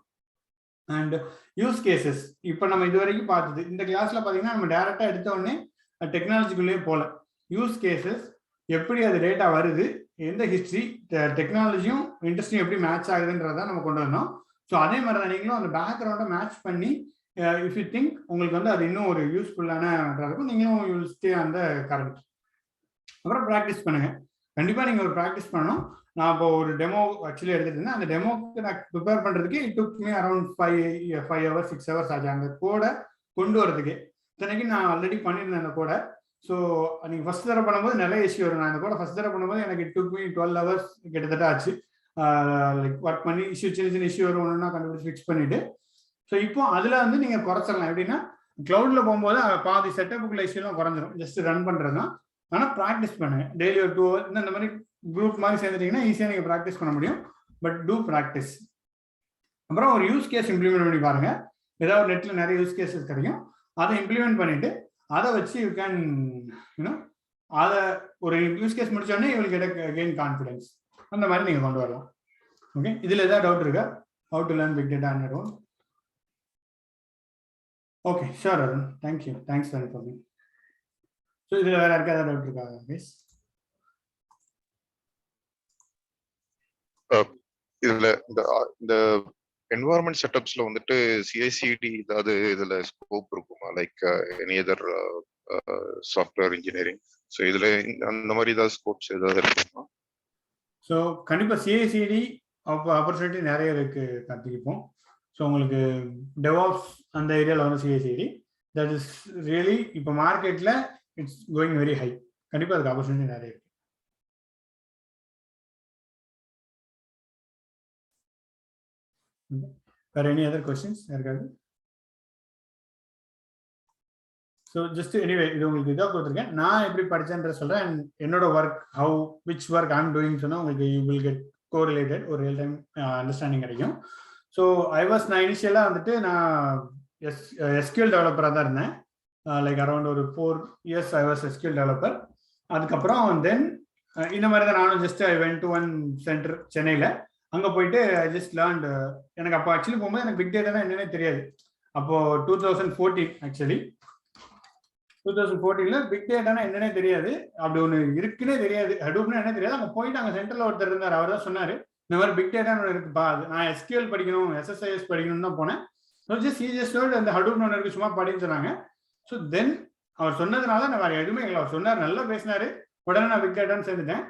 அண்ட் யூஸ் கேசஸ் இப்போ நம்ம இது வரைக்கும் பார்த்தது. இந்த கிளாஸ்ல பார்த்தீங்கன்னா நம்ம டேரெக்டாக எடுத்த உடனே டெக்னாலஜிக்குள்ளேயே போல. யூஸ் கேசஸ் எப்படி அது டேட்டா வருது, எந்த ஹிஸ்ட்ரி, டெக்னாலஜியும் இண்டஸ்ட்ரியும் எப்படி மேட்ச் ஆகுதுன்றதான் நம்ம கொண்டு வந்தோம். ஸோ அதே மாதிரி தான் நீங்களும் அந்த பேக்ரவுண்டை மேட்ச் பண்ணி இஃப் யூ திங்க் உங்களுக்கு வந்து அது இன்னும் ஒரு யூஸ்ஃபுல்லான இருக்கும், நீங்களும் யூ ஸ்டே அந்த கரண்ட். அப்புறம் ப்ராக்டிஸ் பண்ணுங்க, கண்டிப்பாக நீங்கள் ஒரு ப்ராக்டிஸ் பண்ணணும். நான் இப்போ ஒரு டெமோ ஆக்சுவலி எடுத்துட்டு இருந்தேன். அந்த டெமோக்கு நான் ப்ரிப்பேர் பண்ணுறதுக்கு it took me around 5 hours 6 hours ஆச்சு அந்த கோடை கொண்டு வரதுக்கு. இத்தனைக்கு நான் ஆல்ரெடி பண்ணியிருந்தேன் அந்த கோடை. ஸோ நீங்கள் ஃபர்ஸ்ட் தடவை பண்ணும்போது நிறைய இஷ்யூ வரும். நான் அந்த கூட ஃபர்ஸ்ட் தடவை பண்ணும்போது எனக்கு இட் டுக் மீ 12 hours கிட்டத்தட்ட ஆச்சு. லைக் ஒர்க் பண்ணி சின்ன சின்ன இஷ்யூ வரும், ஒன்றுனா கண்டுபிடிச்சு ஃபிக்ஸ் பண்ணிட்டு. ஸோ இப்போ அதில் வந்து நீங்கள் குறைச்சிடலாம். எப்படின்னா க்ளவுடில் போகும்போது பாதி செட்டப்புக்குள்ள இஷ்யூலாம் குறைஞ்சிரும், ஜஸ்ட் ரன் பண்ணுறது தான். ஆனால் ப்ராக்டிஸ் பண்ணுங்க, டெய்லி ஒரு 2 hours இந்த மாதிரி குரூப் மாதிரி சேர்ந்துட்டீங்கன்னா ஈஸியாக நீங்கள் ப்ராக்டிஸ் பண்ண முடியும். But do practice. அப்புறம் ஒரு யூஸ் கேஸ் இம்ப்ளிமெண்ட் பண்ணி பாருங்க. ஏதாவது நெட்டில் நிறைய யூஸ் கேசஸ் கிடைக்கும், அதை இம்ப்ளிமெண்ட் பண்ணிட்டு அதை வச்சு யூ கேன் யூனோ அதை ஒரு யூஸ் கேஸ் முடிச்சோடனே you will get gain confidence. அந்த மாதிரி நீங்கள் கொண்டு வரலாம். ஓகே, இதில் ஏதாவது டவுட் இருக்கா? How to learn big data on your own? Okay, sure Arun, thank you, thanks for informing. So இதில் வேற யாருக்கா ஏதாவது டவுட் இருக்கா கைஸ்? இதுல இந்த என்வாயர்மெண்ட் செட்டப்ஸ்ல வந்துட்டு சிஐசிடி ஏதாவது இதுல ஸ்கோப் இருக்குமா? Like any other software engineering, so இதுல அந்த மாதிரி ஏதாவது ஸ்கோப்ஸ் ஏதாவது இருக்குமா? ஸோ கண்டிப்பாக சிஐசிடி ஆப்பர்ச்சுனிட்டி நிறைய இருக்கு கார்த்திக். ஸோ உங்களுக்கு டெவாப்ஸ் அந்த ஏரியாவில் வந்து சிஐசிடி தட் இஸ் ரியலி இப்போ மார்க்கெட்டில் இட்ஸ் கோயிங் வெரி ஹை. கண்டிப்பாக அதுக்கு ஆப்பர்ச்சுனிட்டி நிறைய இருக்கு. வேற எனி அதர் கொஸ்டின்ஸ் யாருக்காவது? ஸோ ஜஸ்ட் எனிவே இது உங்களுக்கு இதாக கொடுத்துருக்கேன், நான் எப்படி படித்தேன்ற சொல்கிறேன். என்னோட work how which work I am doing சொன்னால் உங்களுக்கு யூ வில் கெட் கோரிலேட்டட் ஒரு ரியல் டைம் அண்டர்ஸ்டாண்டிங் கிடைக்கும். ஸோ நான் இனிஷியலாக வந்துட்டு நான் எஸ்கியூஎல் டெவலப்பராக தான் இருந்தேன். லைக் அரௌண்ட் ஒரு 4 years I was SQL developer. அதுக்கப்புறம் தென் இந்த மாதிரி தான் நானும் just I went to one centre சென்னையில். அங்கே போயிட்டு ஐ ஜஸ்ட் லேர்ன்ட். எனக்கு அப்போ ஆக்சுவலி போகும்போது எனக்கு பிக் டேட்டா என்னன்னே தெரியாது. அப்போ 2014 ஆக்சுவலி 2014 பிக் டேட்டானா என்னன்னே தெரியாது, அப்படி ஒன்று இருக்குன்னே தெரியாது, ஹடூப்னா என்ன தெரியாது. அங்கே போயிட்டு அங்கே சென்டரில் ஒருத்தர் இருந்தார், அவர் தான் சொன்னார் இந்த மாதிரி பிக் டேட்டான்னு ஒன்று இருக்குப்பா, நான் எஸ்கியூஎல் படிக்கணும் எஸ்எஸ்ஐஎஸ் படிக்கணும்னு தான் போனேன். அந்த ஹடூப்னு ஒன்று இருக்கு, சும்மா படின்னு சொன்னாங்க. ஸோ தென் அவர் சொன்னதுனால நான் வேறு எதுவுமே இல்லை, அவர் சொன்னார், நல்லா பேசினாரு, உடனே நான் பிக் டேட்டான்னு சேர்ந்துட்டேன்.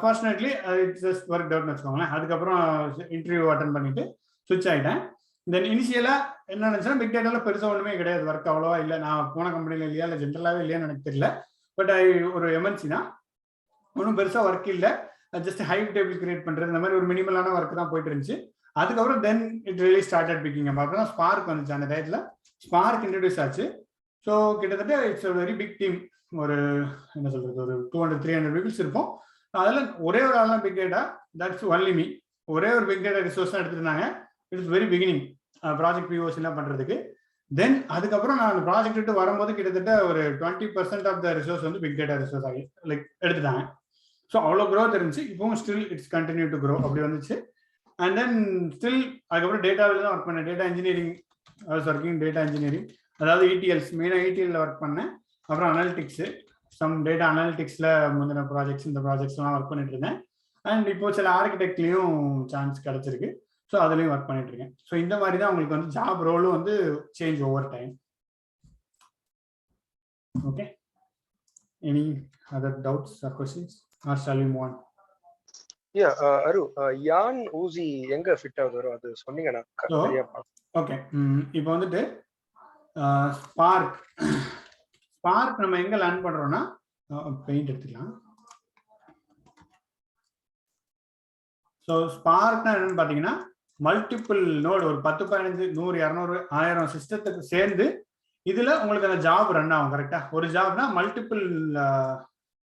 ஃபார்ச்சுனேட்லி இட்ஸ் ஜஸ்ட் ஒர்க் அவுட்னு வச்சுக்கோங்களேன். அதுக்கப்புறம் இன்டர்வியூ அட்டன் பண்ணிட்டு சுவிட்ச் ஆகிட்டேன். தென் இனிஷியலாக என்ன நினச்சேன்னா பிக் டேட்டாவில் பெருசாக ஒன்றுமே கிடையாது, ஒர்க் அவ்வளோவா இல்லை. நான் போன கம்பெனியில் இல்லையா இல்லை ஜென்ரலாகவே இல்லையான்னு எனக்கு தெரியல. பட் ஒரு எம்என்சி தான், ஒன்றும் பெருசாக ஒர்க் இல்லை, ஜஸ்ட் ஹைப் டேபிள் கிரியேட் பண்ணுறது இந்த மாதிரி ஒரு மினிமலான ஒர்க் தான் போயிட்டு இருந்துச்சு. அதுக்கப்புறம் then it really started picking up. அப்புறம் ஸ்பார்க் வந்துச்சு, அந்த டயத்தில் ஸ்பார்க் இன்ட்ரடியூஸ் ஆச்சு. ஸோ கிட்டத்தட்ட it's a very big team, ஒரு என்ன சொல்கிறது ஒரு 200-300 பீப்புள்ஸ் இருப்போம். அதில் ஒரே ஒரு ஆள் தான் big data, that's only me. ஒரே ஒரு பிக் டேட்டா ரிசோர்ஸ் தான் எடுத்துருந்தாங்க. இட்ஸ் வெரி பிகினிங் ப்ராஜெக்ட் பிஓசிலாம் பண்ணுறதுக்கு. தென் அதுக்கப்புறம் நான் அந்த ப்ராஜெக்ட் விட்டு வரும்போது கிட்டத்தட்ட ஒரு 20% ஆஃப் த ரிசோர்ஸ் வந்து பிக் டேட்டா ரிசோர்ஸ் ஆகி லைக் எடுத்துட்டாங்க. ஸோ அவ்வளோ க்ரோத் இருந்துச்சு. இப்போவும் still it's continue to grow, அப்படி வந்துச்சு. அண்ட் தென் ஸ்டில் அதுக்கப்புறம் டேட்டாவில் தான் ஒர்க் பண்ணேன். Data engineering working, data engineering, அதாவது ETLs மெயினாக ETL ஒர்க் பண்ணேன். அப்புறம் அனாலிட்டிக்ஸு, சம் டேட்டா அனாலிட்டிக்ஸில் முந்தின ப்ராஜெக்ட்ஸ், இந்த ப்ராஜெக்ட்ஸ்லாம் ஒர்க் பண்ணிட்டு இருந்தேன். அண்ட் இப்போ சில ஆர்கிடெக்ட்லேயும் சான்ஸ் கிடச்சிருக்கு, ஸோ அதுலேயும் ஒர்க் பண்ணிட்டு இருக்கேன். ஸோ இந்த மாதிரி தான் உங்களுக்கு வந்து ஜாப் ரோலும் வந்து change over time. Okay, any other doubts or questions or shall we move on? அரு, யான் ஊசி எங்க ஃபிட் ஆகுது வரும், அது சொன்னீங்கன்னா சரியா பார்க்கலாம். ஓகே, இப்போ வந்துட்டு ஸ்பார்க் நம்ம எங்க லேர்ன் பண்றோம்னா, பெயிண்ட் எடுத்துக்கலாம். ஸோ ஸ்பார்க்னா என்னன்னு பார்த்தீங்கன்னா மல்டிபிள் நோடு, ஒரு 10, 15, 100, 200, 1000 சிஸ்டத்துக்கு சேர்ந்து இதுல உங்களுக்கு அந்த ஜாப் ரன் ஆகும். கரெக்டா? ஒரு ஜாப்னா மல்டிபிள்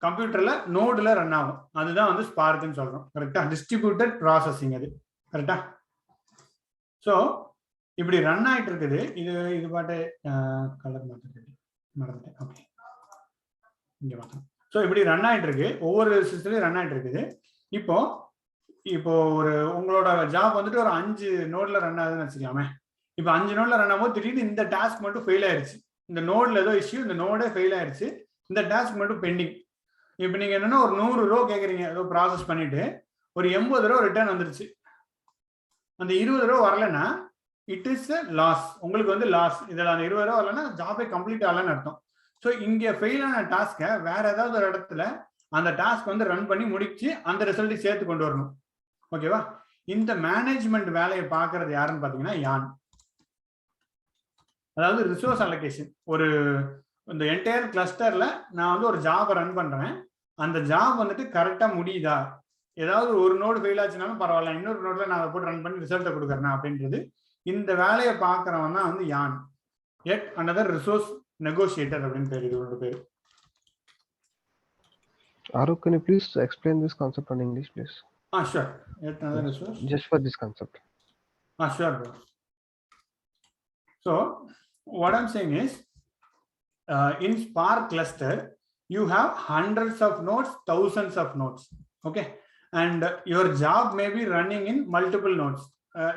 கம்ப்யூட்டர்ல நோடுல ரன் ஆகும், அதுதான் வந்து ஸ்பார்க்னு சொல்றோம். கரெக்டா? டிஸ்ட்ரிபியூட்டட் ப்ராசஸிங் அது. கரெக்டா? ஸோ இப்படி ரன் ஆயிட்டு இருக்குது. இது பாட்டு கலர் மறந்துட்டேன். ஓகே, இங்க மாத்தணும். ஸோ இப்படி ரன் ஆயிட்டு இருக்கு, ஒவ்வொரு சிஸ்டம்லயும் ரன் ஆயிட்டு இருக்குது. இப்போ ஒரு உங்களோட ஜாப் வந்துட்டு ஒரு 5 நோட்ல ரன் ஆகுதுன்னு வச்சுக்கலாமே. இப்போ 5 நோட்ல ரன் ஆகும்போது திடீர்னு இந்த டாஸ்க் மட்டும் ஃபெயில் ஆயிருச்சு. இந்த நோட்ல ஏதோ இஷ்யூ, இந்த நோடே ஃபெயில் ஆயிருச்சு, இந்த டாஸ்க் மட்டும் பெண்டிங். இப்போ நீங்க என்னன்னா ஒரு 100 ரோ கேட்குறீங்க, ஏதோ ப்ராசஸ் பண்ணிட்டு ஒரு 80 ரோ ரிட்டர்ன் வந்துருச்சு. அந்த 20 ரோ வரலன்னா இட் இஸ் லாஸ், உங்களுக்கு வந்து லாஸ். இதில் அந்த 20 ரோ வரலன்னா ஜாபே கம்ப்ளீட் ஆகலன்னு அர்த்தம். ஸோ இங்கே ஃபெயில் ஆன டாஸ்க்கை வேற ஏதாவது ஒரு இடத்துல அந்த டாஸ்க் வந்து ரன் பண்ணி முடிச்சு அந்த ரிசல்ட்டை சேர்த்து கொண்டு வரணும். ஓகேவா? இந்த மேனேஜ்மெண்ட் வேலையை பார்க்கறது யாருன்னு பார்த்தீங்கன்னா யான். அதாவது ரிசோர்ஸ் அலோகேஷன். ஒரு இந்த என்டையர் கிளஸ்டர்ல நான் வந்து ஒரு ஜாபை ரன் பண்றேன், அந்த ஜாப் வந்துட்டு கரெக்டா முடியுதா, ஏதாவது ஒரு நோடு ஃபெயில் ஆச்சுனாலும் பரவாயில்ல, இன்னொரு நோட்ல நான் அதை போட்டு ரன் பண்ணி ரிசல்ட்டை கொடுக்குறேன் அப்படின்றது. இந்த வேலையை பார்க்கறவன் தான் வந்து யான். எட் another ரிசோர்ஸ் நெகோசியேட்டர் அப்படின்னு பேர், இதோட பேர். Arup, can you please explain this concept on English, please? Sure. Yet another resource. Just for this concept. Sure, bro. So what I'm saying is, in Spark cluster, you have hundreds of nodes, thousands of nodes. Okay, and your job may be running in multiple nodes.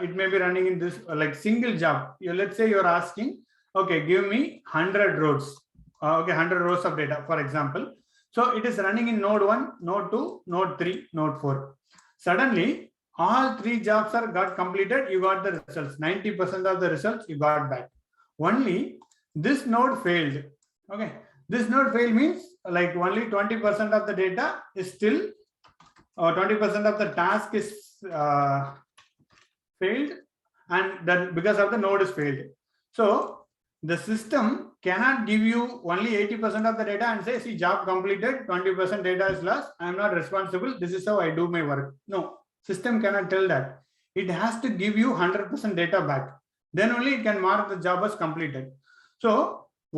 It may be running in this like single job. Let's say you're asking, okay, give me 100 rows. Okay, 100 rows of data, for example. So it is running in node 1, node 2, node 3, node 4. Suddenly, all 3 jobs are got completed. You got the results. 90% of the results you got back. Only this node failed. Okay, this node failed means like only 20% of the data is still, or 20% of the task is failed, and that because of the node is failed. So the system cannot give you only 80% of the data and say, see, job completed, 20% data is lost, I am not responsible, this is how I do my work. No, system cannot tell that. It has to give you 100% data back. Then only it can mark the job as completed. So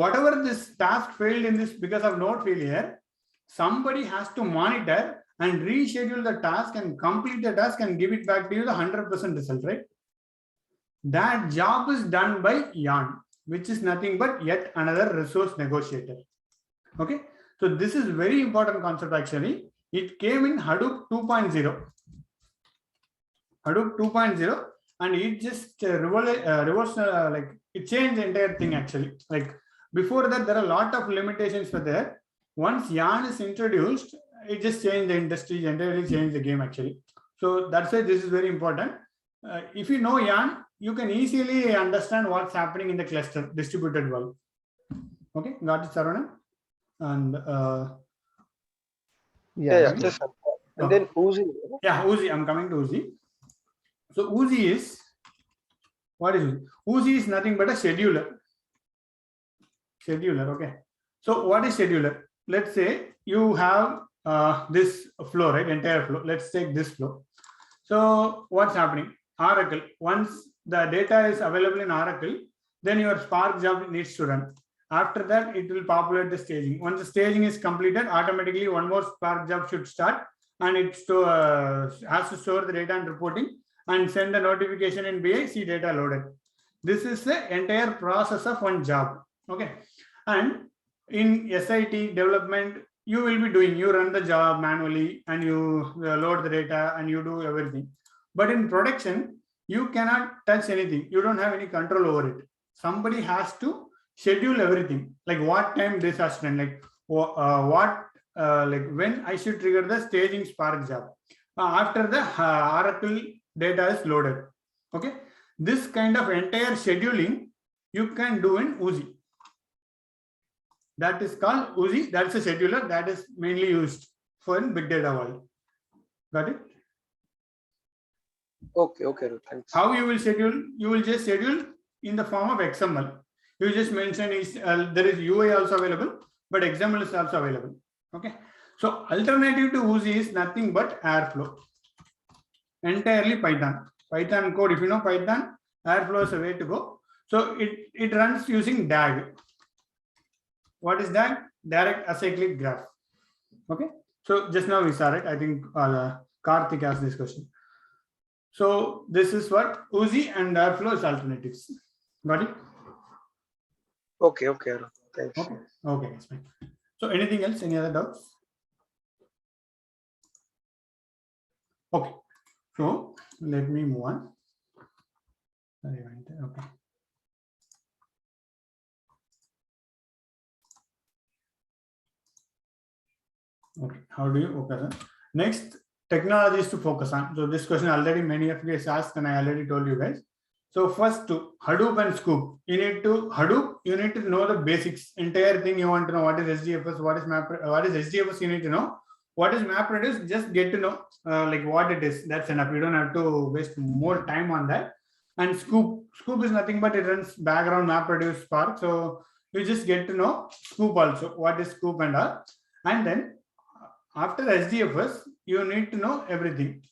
whatever this task failed in this because of node failure, somebody has to monitor and reschedule the task and complete the task and give it back to you the 100% result, right? That job is done by yarn, which is nothing but yet another resource negotiator. Okay, so this is very important concept actually. It came in Hadoop 2.0. Hadoop 2.0, and it just like it changed the entire thing actually. Like before that, there are a lot of limitations for there. Once yarn is introduced, it just changed the industry, entirely changed the game actually. So that's why this is very important. If you know yarn, you can easily understand what's happening in the cluster distributed world. Okay, got it, Sarvana? And yes. And then Oozie. Yeah, Oozie. I'm coming to Oozie. So Oozie is, what is it? Oozie is nothing but a scheduler. Okay. So what is scheduler? Let's say you have this flow, right? Entire flow. Let's take this flow. So what's happening? Oracle. Once the data is available in Oracle, then your Spark job needs to run. After that, it will populate the staging. Once the staging is completed, automatically one more Spark job should start, and it has to store the data and reporting and send the notification in BI, see data loaded. This is the entire process of one job. Okay, and in SIT development, you will be doing, you run the job manually and you load the data and you do everything. But in production, you cannot touch anything. You don't have any control over it. Somebody has to schedule everything. Like what time this has to run, like like when I should trigger the staging Spark job after the Oracle data is loaded. Okay, this kind of entire scheduling you can do in Oozie. That is called Oozie. That's a scheduler that is mainly used for in big data world. Got it? Okay, thanks. How you will schedule? You will just schedule in the form of XML. You just mention is there is UI also available, but XML is also available. Okay, so alternative to Oozie is nothing but Airflow. Entirely Python code. If you know Python, Airflow is a way to go. So it runs using DAG. What is DAG? Direct acyclic graph. Okay, so just now we saw it. I think Karthik asked this question. So this is what Uzi and Airflow is alternatives. Got it? Okay, Arun. Thanks. Okay, that's fine. So anything else? Any other doubts? Okay. So let me move on. Okay. Okay. How do you focus on? Next, technologies to focus on. So this question already many of you guys asked, and I already told you guys. So first, to Hadoop and Scoop. You need to know the basics. Entire thing you want to know. What is HDFS? What is HDFS? You need to know. What is MapReduce? Just get to know like what it is. That's enough. You don't have to waste more time on that. And Scoop is nothing but it runs background MapReduce Spark. So you just get to know Scoop also. What is Scoop and all. And then after HDFS, you need to know everything.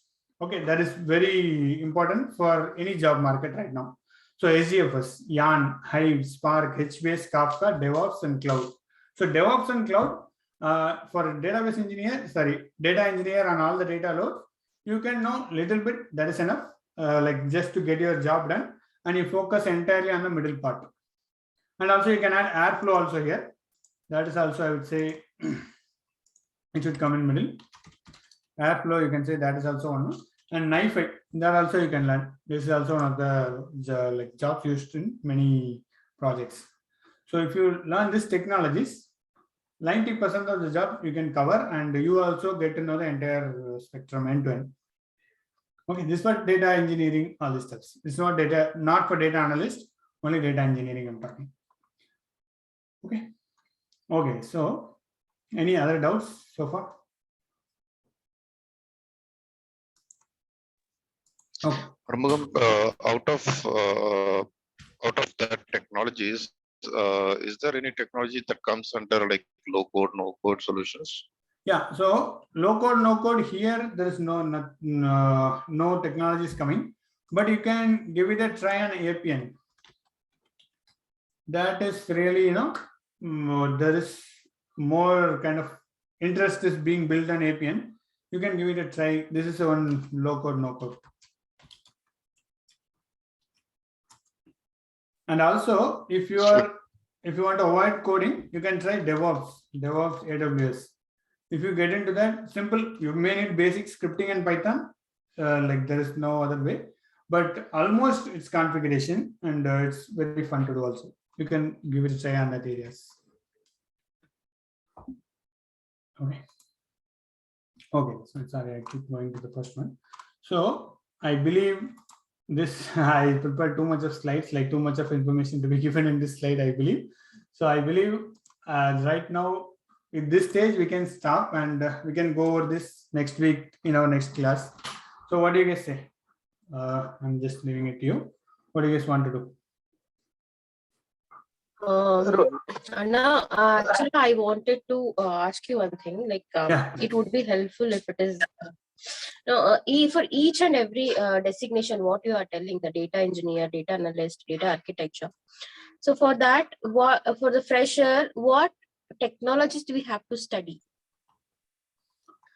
Okay, that is very important for any job market right now. So HDFS, Yarn, Hive, Spark, HBase, Kafka, DevOps, and Cloud. So DevOps and Cloud for database engineer, data engineer on all the data loads, you can know little bit. That is enough, like just to get your job done, and you focus entirely on the middle part. And also you can add Airflow also here. That is also, I would say, it should come in middle. Airflow, you can say that is also one. And NiFi, that also you can learn. This is also one of the like jobs used in many projects. So if you learn these technologies, 90% of the job you can cover, and you also get to know the entire spectrum end to end. Okay, this was data engineering, all these steps. It's not data, not for data analyst, only data engineering I'm talking. Okay. Okay, so any other doubts so far? Okay. Out of that technologies, is there any technology that comes under like low code, no code solutions? Yeah, so low code, no code here, there is no technologies coming, but you can give it a try on APN. That is really, there is more kind of interest is being built on APN. You can give it a try. This is one low code, no code. And also, if you want to avoid coding, you can try DevOps AWS. If you get into that, simple, you may need basic scripting and Python, like there is no other way, but almost it's configuration, and it's very fun to do also. You can give it a try on that areas. Okay. Okay, so sorry, I keep going to the first one. So I believe this, I prepared too much of slides, like too much of information to be given in this slide, I believe. So I believe right now, at this stage, we can stop, and we can go over this next week in our next class. So what do you guys say? I'm just leaving it to you. What do you guys want to do? Anna, actually, I wanted to ask you one thing. Like, it would be helpful if it is for each and every designation, what you are telling, the data engineer, data analyst, data architecture. So for that, for the fresher, what technologies do we have to study?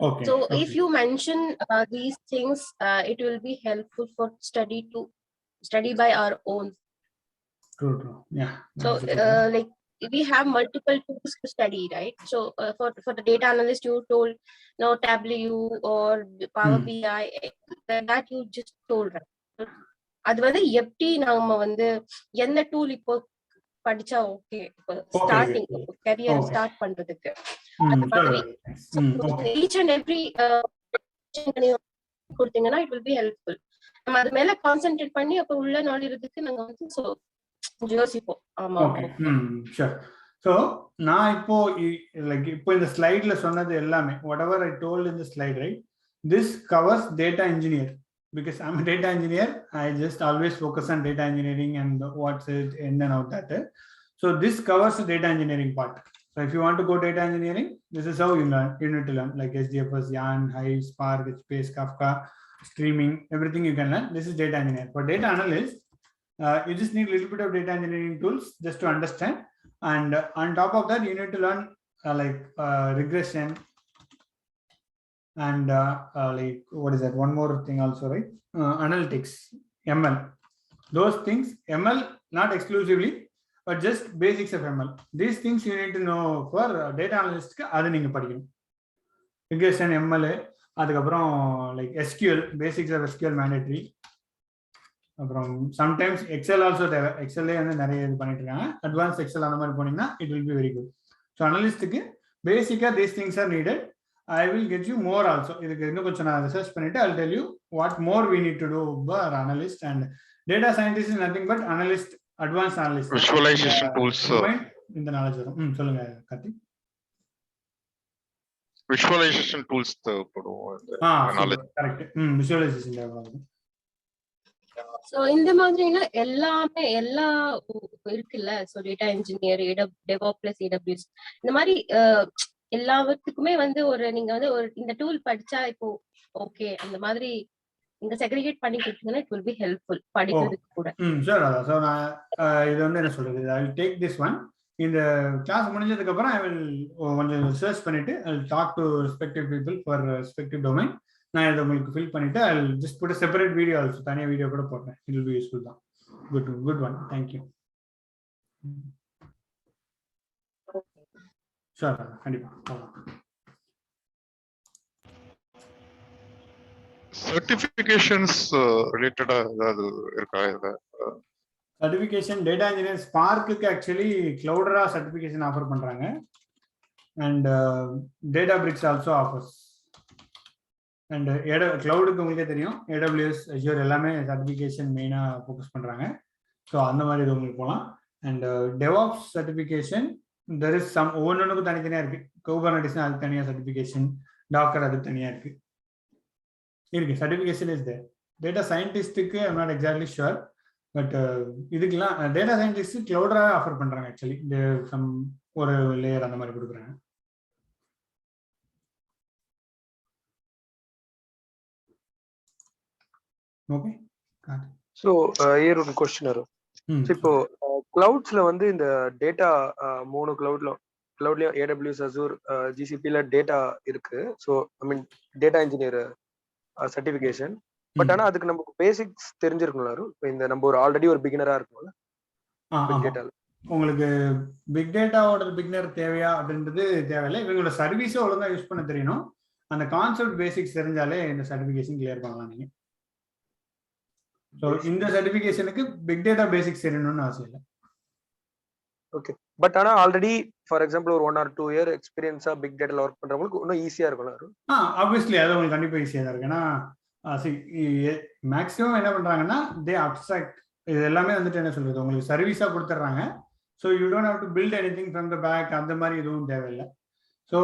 Okay. So if you mention these things, it will be helpful for study by our own. True. Yeah. So like we have multiple tools to study, right? So for the data analyst, you told Tableau or Power BI, that you just told, right? அது வந்து எப்படி நாம வந்து என்ன tool இப்போ படிச்சா okay starting career start பண்றதுக்கு அந்த மாதிரி ஈச் அண்ட் எவ்ரி கொடுத்தீங்கன்னா இட் வில் பி ஹெல்ப்ஃபுல். நம்ம அது மேல கான்சென்ட்ரேட் பண்ணி அப்ப உள்ள நுழைறதுக்கு நாங்க வந்து யோசிப்போம். ஆமா. ஷூர். ஸோ நான் இப்போ இந்த ஸ்லைட்ல சொன்னது எல்லாமே whatever I told in the slide, right, this covers data engineer. Because I'm a data engineer, I just always focus on data engineering and what's it in and out that. So this covers the data engineering part. So if you want to go data engineering, this is how you need to learn, like HDFS, Yarn, Hive, Spark, HBase, Kafka, streaming, everything you can learn. This is data engineer. For data analyst, you just need a little bit of data engineering tools just to understand. And on top of that, you need to learn regression and like what is that? One more thing also, right? Analytics, ML. Those things, ML not exclusively, but just basics of ML. These things you need to know for data analyst. அது நீங்க படிக்கணும். Regression, ML, அதுக்கப்புறம் like SQL, basics of SQL mandatory. அப்புறம் sometimes XL also தேவை. எக்ஸல்லே வந்து நிறைய இது பண்ணிட்டு இருக்காங்க. அட்வான்ஸ் எக்ஸல் அந்த மாதிரி போனீங்கன்னா it will be very good. So அனலிஸ்ட்டுக்கு பேசிக்காக these things are needed. I will get you more also. இதுக்கு இன்னும் கொஞ்சம் நான் ரிசர்ச் பண்ணிட்டு I tell you what more we need to do for analyst. And data scientist is nothing but analyst, advance analyst, visualisation tools இந்த knowledge வரும். சொல்லுங்க Karthik. Visualisation tools தேவைப்படும். Correct. Visualisation தேவைப்படும். சோ இந்த மாதிரினா எல்லாமே எல்லா இருக்குல்ல. So data engineer, DevOps plus AWS, இந்த மாதிரி எல்லாத்துக்குமே வந்து ஒரு நீங்க வந்து ஒரு இந்த டூல் படிச்சா இப்போ ஓகே அந்த மாதிரி நீங்க செக்ரிகேட் பண்ணி கொடுத்தீங்கன்னா இட் வில் பி ஹெல்ப்ஃபுல் படிக்கிறதுக்கு கூட. சார் அதான். ஸோ நான் இது வந்து என்ன சொல்றது, I will take this one. இந்த கிளாஸ் முடிஞ்சதுக்கு அப்புறம் ஐ வில் கொஞ்சம் ரிசர்ச் பண்ணிட்டு I will talk to respective people for respective domain. நான் இதை உங்களுக்கு ஃபில் பண்ணிட்டு I will just put separate video also. தனியாக வீடியோ கூட போட்டேன். இட் வில் பி யூஸ்ஃபுல் தான். Good one. தேங்க்யூ. ஷூர், கண்டிப்பா. சர்டிஃபிகேஷன்ஸ் ரிலேட்டடா ஏதாவது இருக்கா? சர்டிஃபிகேஷன் டேட்டா இன்ஜினியர் ஸ்பார்க்குக்கு ஆக்சுவலி கிளவுடரா சர்டிஃபிகேஷன் ஆஃபர் பண்றாங்க. And Databricks also offers. And கிளவுடுக்கு உங்களுக்கே தெரியும், AWS, Azure எல்லாமே சர்டிஃபிகேஷன் மெயினாக ஃபோக்கஸ் பண்ணுறாங்க. ஸோ அந்த மாதிரி இது உங்களுக்கு போகலாம். And DevOps certification there is some, ஒவ்வொன்றுக்கும் தனித்தனியாக இருக்குது. Kubernetes அதுக்கு தனியாக சர்டிஃபிகேஷன், Docker அதுக்கு தனியாக இருக்குது. Certification is there. டேட்டா சயின்டிஸ்ட்டுக்கு I'm not exactly sure, but இதுக்கெல்லாம் டேட்டா சயின்டிஸ்ட் கிளவுடராக ஆஃபர் பண்ணுறாங்க. ஆக்சுவலி இந்த சம் ஒரு லேயர் அந்த மாதிரி கொடுக்குறாங்க. ஓகே. ஸோ here ஒரு கொஸ்டின் வரும். இப்போ கிளவுட்ஸ்ல வந்து இந்த டேட்டா 3 கிளவுட்லயும் AWS, Azure, GCPல டேட்டா இருக்கு. So I mean data engineer certification. But ஆனா அதுக்கு நமக்கு பேசிக்ஸ் தெரிஞ்சிருக்கணும். இப்போ இந்த நம்ம ஒரு ஆல்ரெடி ஒரு பிகினரா இருக்கணும்ல பிக் டேட்டால. உங்களுக்கு பிக் டேட்டாவோட பிகினர் தேவையா அப்படின்றது தேவையில்லை. இவங்களோட சர்வீஸை ஒழுங்கா யூஸ் பண்ண தெரியணும். அந்த கான்செப்ட் பேசிக்ஸ் தெரிஞ்சாலே இந்த சர்டிஃபிகேஷன் கிளியர் பண்ணலாம் நீங்க. ஸோ இந்த சர்டிஃபிகேஷனுக்கு பிக் டேட்டா பேசிக்ஸ் தெரியணும்னு அவசியம் இல்லை. ஓகே. பட் ஆனா ஆல்ரெடி ஃபார் எக்ஸாம்பிள் ஒரு 1 or 2 இயர் எக்ஸ்பீரியன்ஸா பிக் டேட்டால ஒர்க் பண்றவங்களுக்கு இன்னும் ஈஸியா இருக்கும். ஆப்வியஸ்லி அது உங்களுக்கு கண்டிப்பா ஈஸியா தான் இருக்கு. ஏன்னா மேக்ஸிமம் என்ன பண்றாங்கன்னா தே அப்ஸ்ட்ராக்ட். இது எல்லாமே வந்துட்டு என்ன சொல்றது, உங்களுக்கு சர்வீஸா கொடுத்துட்றாங்க. So you don't have to build anything from the back. அந்த மாதிரி எதுவும் தேவையில்லை. ஸோ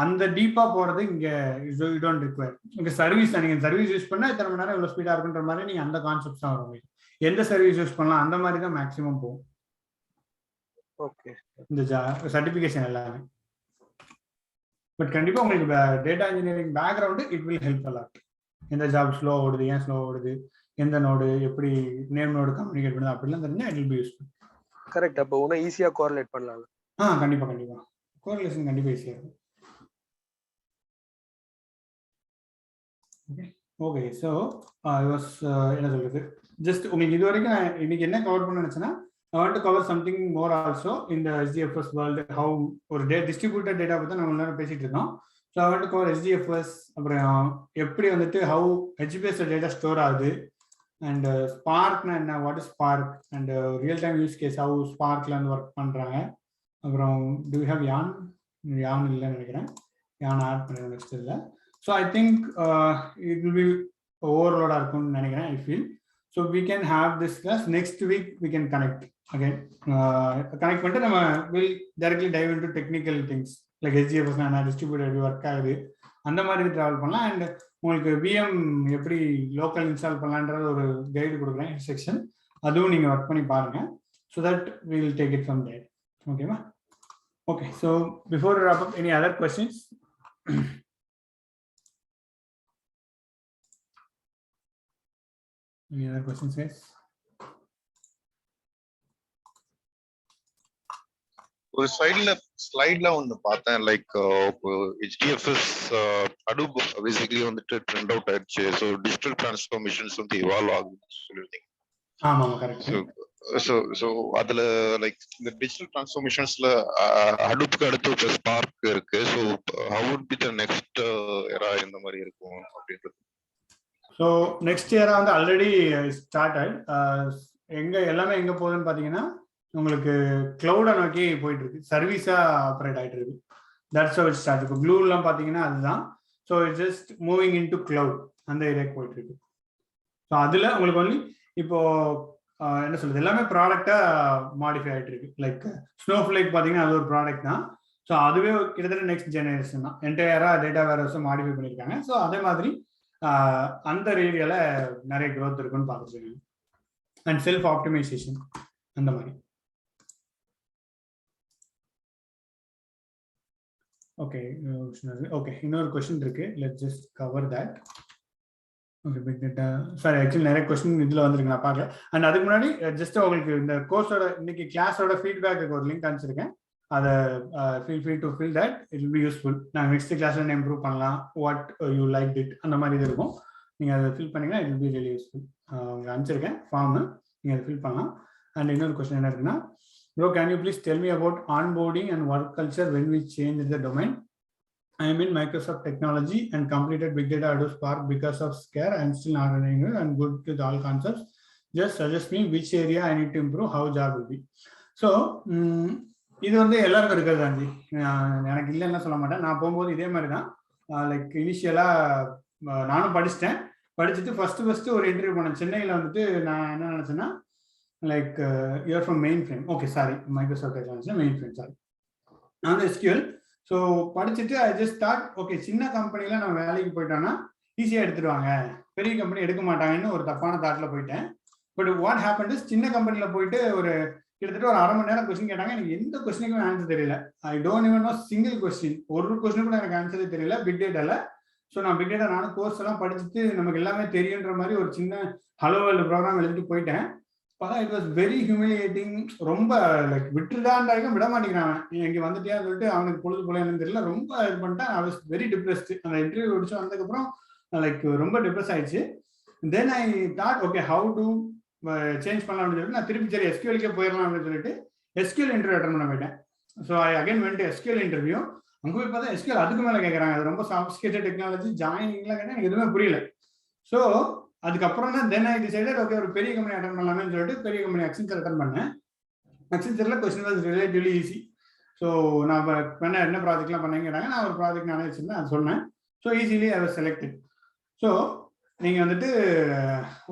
அந்த டீப்பா போறது இங்க யூ டோன்ட் ரிக்வயர். இங்க சர்வீஸ் நீங்க சர்வீஸ் யூஸ் பண்ணா இத்தனை மணி நேரம் இவ்வளவு ஸ்பீடா இருக்குன்ற மாதிரி நீங்க அந்த கான்செப்ட்ஸ் தான் வரும். எந்த சர்வீஸ் யூஸ் பண்ணலாம் அந்த மாதிரி தான் மேக்ஸிமம் போகும். ஓகே. இந்த சர்டிஃபிகேஷன் எல்லாமே. பட் கண்டிப்பா உங்களுக்கு data engineering background it will help a lot. எந்த ஜாப் ஸ்லோ ஓடுது, ஏன் ஸ்லோ ஓடுது, எந்த நோடு எப்படி நேம் நோடு கம்யூனிகேட் பண்ணுது அப்படிலாம் தெரிஞ்சா it will be useful. Correct. அப்போ இன்னும் ஈஸியா கோரிலேட் பண்ணலாம். கண்டிப்பா கோரிலேஷன் கண்டிப்பா ஈஸியா இருக்கும். ஓகே. ஸோ ஐ வாஸ் என்ன சொல்றது, ஜஸ்ட் உங்களுக்கு இது வரைக்கும் நான் இன்னைக்கு என்ன கவர் பண்ண நினைச்சேன்னா, I want to cover something more also in the SDFS world. How ஒரு distributed data பத்தி நம்ம எல்லாரும் பேசிட்டு இருக்கோம். So I want to cover SDFS, அப்புறம் எப்படி வந்துட்டு how HBase data ஸ்டோர் ஆகுது, and Spark-னா என்ன, what is Spark, and real time use case how Spark-ல வந்து ஒர்க் பண்றாங்க. அப்புறம் do you have yarn இல்லைன்னு நினைக்கிறேன். yarn ஆட் பண்ணுறேன் நெக்ஸ்ட் இல்லை. So I think it will be overload இருக்கும்னு நினைக்கிறேன். I feel so we can have this class next week. We can connect again. Connect பண்ணிட்டு நம்ம will directly dive into technical things like SDFS நான் distributed work ஆகுது அந்த மாதிரி travel பண்ணலாம். And உங்களுக்கு VM எப்படி லோக்கல் இன்ஸ்டால் பண்ணலான்றது ஒரு கைடு கொடுக்குறேன் செக்ஷன், அதுவும் நீங்கள் ஒர்க் பண்ணி பாருங்க. So that we will take it from there. ஓகேவா? Okay. So before wrap up, any other questions? Any other questions, guys? ஒரு ஸ்லைட்ல ஒன்னு பார்த்தேன், லைக் HDFS Hadoop பேசிக்கலி வந்துட்டு ட்ரெண்ட் அவுட் ஆயிடுச்சு. ஸோ டிஜிட்டல் டிரான்ஸ்ஃபார்மேஷன்ஸ் வந்து இவால்வ் ஆகுதுன்னு சொல்லியிருந்தீங்க. ஆமாம் கரெக்ட். ஸோ அதுல லைக் இந்த டிஜிட்டல் டிரான்ஸ்ஃபார்மேஷன்ஸ்ல ஹடூப்க்கு அடுத்து இப்போ ஸ்பார்க் இருக்கு. So how would be the next era இந்த மாதிரி இருக்கும் அப்படின்றது? ஸோ நெக்ஸ்ட் இயரா வந்து ஆல்ரெடி ஸ்டார்ட் எல்லாமே எங்க போகுதுன்னு பார்த்தீங்கன்னா உங்களுக்கு கிளவுடை நோக்கி போயிட்டு இருக்கு, சர்வீஸா ஆப்ரேட் ஆகிட்டு இருக்கு. That's how it start. இப்போ ப்ளூலாம் பார்த்தீங்கன்னா அதுதான். So it's just moving in to cloud, அந்த ஏரியாக்கு போயிட்டு இருக்கு. ஸோ அதில் உங்களுக்கு ஒன்லி இப்போ என்ன சொல்றது, எல்லாமே ப்ராடக்டா மாடிஃபை ஆகிட்டு இருக்கு. லைக் ஸ்னோஃப்ளேக் பார்த்தீங்கன்னா அது ஒரு ப்ராடக்ட் தான். ஸோ அதுவே கிட்டத்தட்ட நெக்ஸ்ட் ஜெனரேஷன் தான், என்டையரா டேட்டா வேர்ஹவுஸை மாடிஃபை பண்ணியிருக்காங்க. ஸோ அதே மாதிரி அந்த ஏரியால நிறைய க்ரோத் இருக்குன்னு பார்த்துருக்காங்க. அண்ட் செல்ஃப் ஆப்டிமைசேஷன் அந்த மாதிரி. ஓகே ஓகே, இன்னொரு கொஸ்டின் இருக்கு, let's just cover that. Okay, big data sorry, actually நிறைய கொஸ்டின் இதில் வந்துருக்கு, நான் பார்க்கல. அண்ட் அதுக்கு முன்னாடி ஜஸ்ட் உங்களுக்கு இந்த கோர்ஸோட இன்னைக்கு கிளாஸோட ஃபீட்பேக்கு ஒரு லிங்க் அனுப்பிச்சிருக்கேன். அதை feel free to fill that, it will be useful. நாங்கள் நெக்ஸ்ட் கிளாஸ்ல என்ன இம்ப்ரூவ் பண்ணலாம், வாட் யூ லைக் இட், அந்த மாதிரி இது இருக்கும். நீங்கள் அதை ஃபில் பண்ணீங்கன்னா it will be really useful. உங்களுக்கு அனுப்பிச்சிருக்கேன் ஃபார்மு, நீங்கள் அதை ஃபில் பண்ணலாம். அண்ட் இன்னொரு கொஸ்டின் என்ன இருக்குன்னா, bro, can you please tell me about onboarding and work culture when we change the domain? I am in Microsoft Technology and completed Big Data Hadoop Spark because of scare. I am still not running and good with all concepts. Just suggest me which area I need to improve, how job will be. So, இது வந்து எல்லாருக்கும் இருக்கிறது தான்ஜி, எனக்கு இல்லைன்னா சொல்ல மாட்டேன். நான் போகும்போது இதே மாதிரி தான். லைக் இனிஷியலாக நானும் படிச்சுட்டு ஃபர்ஸ்ட் ஒரு இன்டர்வியூ போனேன் சென்னையில். வந்துட்டு நான் என்ன நினச்சேன்னா, like you're from mainframe, okay sorry Microsoft technology mainframe, sorry நான் வந்து எஸ்கியூஎல். ஸோ படிச்சுட்டு ஐ ஜஸ்ட் ஸ்டார்ட், ஓகே சின்ன கம்பெனியில் நம்ம வேலைக்கு போயிட்டோன்னா ஈஸியாக எடுத்துடுவாங்க, பெரிய கம்பெனி எடுக்க மாட்டாங்கன்னு ஒரு தப்பான தாட்டில் போயிட்டேன். பட் வாட் ஹேப்பன் இஸ், சின்ன கம்பெனியில் போயிட்டு ஒரு கிட்டத்தட்ட ஒரு அரை மணி நேரம் கொஸ்டின் கேட்டாங்க. எனக்கு எந்த கொஸ்டினுக்கும் ஆன்சர் தெரியல. I don't even know single question, ஒரு கொஸ்டின் கூட எனக்கு ஆன்சரே தெரியல பிக் டேட்டால. ஸோ நான் பிக் டேட்டா நானும் கோர்ஸ் எல்லாம் படிச்சுட்டு நமக்கு எல்லாமே தெரியுன்ற மாதிரி ஒரு சின்ன ஹலோ வேர்ல்டு ப்ரோக்ராம் எழுதிட்டு போயிட்டேன். பார்த்தா இட் வாஸ் வெரி ஹியூமிலியேட்டிங். ரொம்ப லைக் விட்டுதான்டாக்கும் விட மாட்டேங்கிறான், நீ இங்கே வந்துட்டியான்னு சொல்லிட்டு அவனுக்கு பொழுது போல என்னன்னு தெரியல. ரொம்ப இது பண்ணிட்டேன். I was very depressed. அந்த இன்டர்வியூ முடிச்சு வந்ததுக்கப்புறம் லைக் ரொம்ப டிப்ரெஸ் ஆயிடுச்சு. Then I thought okay how to change பண்ணலாம் அப்படின்னு சொல்லிட்டு நான் திருப்பி சரி எஸ்கியூஎல்கே போயிடலாம் அப்படின்னு சொல்லிட்டு எஸ்கியூஎல் இன்டர்வியூ அட்டன் பண்ண போயிட்டேன். So I again vent SQL interview. அங்கே போய் பார்த்தா எஸ்கியூஎல் அதுக்கு மேலே கேட்குறாங்க, அது ரொம்ப சாஃப்ட்ஸ்கேட்டட் டெக்னாலஜி, ஜாயினிங்லாம் கேட்டால் எனக்கு எதுவுமே புரியல. ஸோ அதுக்கப்புறம் தான் தென் ஐ டிசைடட் ஓகே ஒரு பெரிய கம்பெனி அட்டன் பண்ணலாம்னு சொல்லிட்டு பெரிய கம்பெனி அக்சென்சர் அட்டன் பண்ணேன். அக்சென்சரில் question was relatively easy. So நான் என்ன ப்ராஜெக்ட்லாம் பண்ணேன்னு கேட்டாங்க. நான் ஒரு ப்ராஜெக்ட் நானே வச்சுருந்தேன், அது சொன்னேன். So easily I was selected. So நீங்கள் வந்துட்டு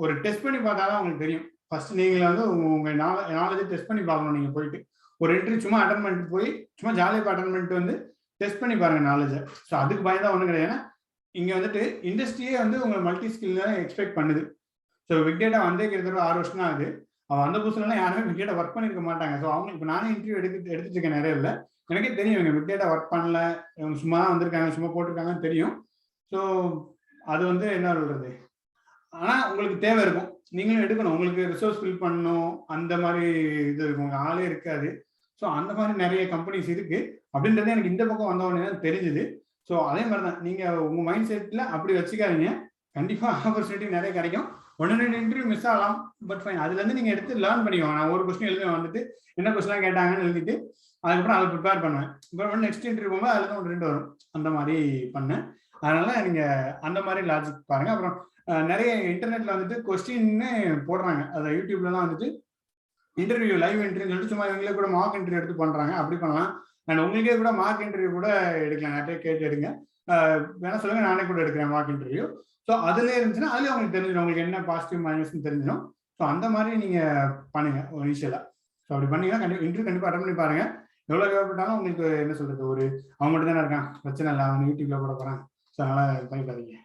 ஒரு டெஸ்ட் பண்ணி பார்த்தா தான் உங்களுக்கு தெரியும். ஃபர்ஸ்ட் நீங்கள் வந்து உங்கள் நாலேஜை டெஸ்ட் பண்ணி பார்க்கணும். நீங்கள் போயிட்டு ஒரு இன்டர்வியூ சும்மா அட்டன் பண்ணிட்டு போய் சும்மா ஜாலியாக அட்டன் பண்ணிட்டு வந்து டெஸ்ட் பண்ணி பாருங்க நாலேஜை. ஸோ அதுக்கு பயந்தா ஒன்றும் கிடையாது. ஏன்னா இங்கே வந்துட்டு இண்டஸ்ட்ரியே வந்து உங்களை மல்டி ஸ்கில் தான் எக்ஸ்பெக்ட் பண்ணுது. ஸோ பிக் டேட்டா வந்தே கிட்டத்தட்ட 6 வருஷம் தான் ஆகுது. அவன் அந்த புதுசுலாம் யாருமே பிக் டேட்டா ஒர்க் பண்ணியிருக்க மாட்டாங்க. ஸோ அவங்களுக்கு இப்போ நானே இன்டர்வியூ எடுத்துட்டு இருக்கேன் நிறைய இல்லை. எனக்கே தெரியும் இவங்க பிக் டேட்டா ஒர்க் பண்ணல, இவங்க சும்மா தான் வந்திருக்காங்க, சும்மா போட்டிருக்காங்கன்னு தெரியும். ஸோ அது வந்து என்ன சொல்றது, ஆனால் உங்களுக்கு தேவை இருக்கும், நீங்களும் எடுக்கணும், உங்களுக்கு ரிசோர்ஸ் ஃபில் பண்ணணும், அந்த மாதிரி இது இருக்கும், உங்க ஆளே இருக்காது. ஸோ அந்த மாதிரி நிறைய கம்பெனிஸ் இருக்கு அப்படின்றது எனக்கு இந்த பக்கம் வந்தவொடனே தான் தெரிஞ்சுது. ஸோ அதே மாதிரி தான் நீங்கள் உங்கள் மைண்ட் செட்டில் அப்படி வச்சுக்காதீங்க, கண்டிப்பாக ஆப்பர்ச்சுனிட்டி நிறைய கிடைக்கும். 1-2 இன்டர்வியூ மிஸ் ஆகலாம், பட் ஃபைன். அதுலேருந்து நீங்கள் எடுத்து லேர்ன் பண்ணிக்கோங்க. நான் ஒரு கொஸ்டின் எழுதி வந்துட்டு என்ன கொஸ்டின்லாம் கேட்டாங்கன்னு எழுதிட்டு அதுக்கப்புறம் அதை ப்ரிப்பேர் பண்ணுவேன். இப்போ நெக்ஸ்ட் இன்டர்வியூ போகும்போது அதில் தான் 1-2 வரும், அந்த மாதிரி பண்ணேன். அதனால நீங்கள் அந்த மாதிரி லாஜிக் பாருங்கள். அப்புறம் நிறைய இன்டர்நெட்டில் வந்துட்டு கொஸ்டின்னு போடுறாங்க, அதை யூடியூப்லலாம் வந்துட்டு இன்டர்வியூ லைவ் இன்டர்வியூ சொல்லிட்டு சும்மா இவங்களே கூட மார்க் இன்டர்வியூ எடுத்து பண்ணுறாங்க. அப்படி பண்ணலாம். அண்ட் உங்களுக்கே கூட மார்க் இன்டர்வியூ கூட எடுக்கலாம், நிறைய கேட்டு எடுங்க. வேணா சொல்லுங்க, நானே கூட எடுக்கிறேன் மார்க் இன்டர்வியூ. ஸோ அதுலேயே இருந்துச்சுன்னா அதுலேயே உங்களுக்கு தெரிஞ்சிடும், உங்களுக்கு என்ன பாசிட்டிவ் மைனஸ்ன்னு தெரிஞ்சிடும். ஸோ அந்த மாதிரி நீங்கள் பண்ணுங்க இனிஷியலாக. ஸோ அப்படி பண்ணீங்கன்னா கண்டிப்பாக அட்டன் பண்ணி பாருங்க. எவ்வளோ தேவைப்பட்டாலும் உங்களுக்கு என்ன சொல்றது, ஒரு அவங்க மட்டும் தானே இருக்கான், பிரச்சனை இல்லை, அவங்க யூடியூப்ல போட போகிறான். ஸோ அதனால் பண்ணிக்காதீங்க,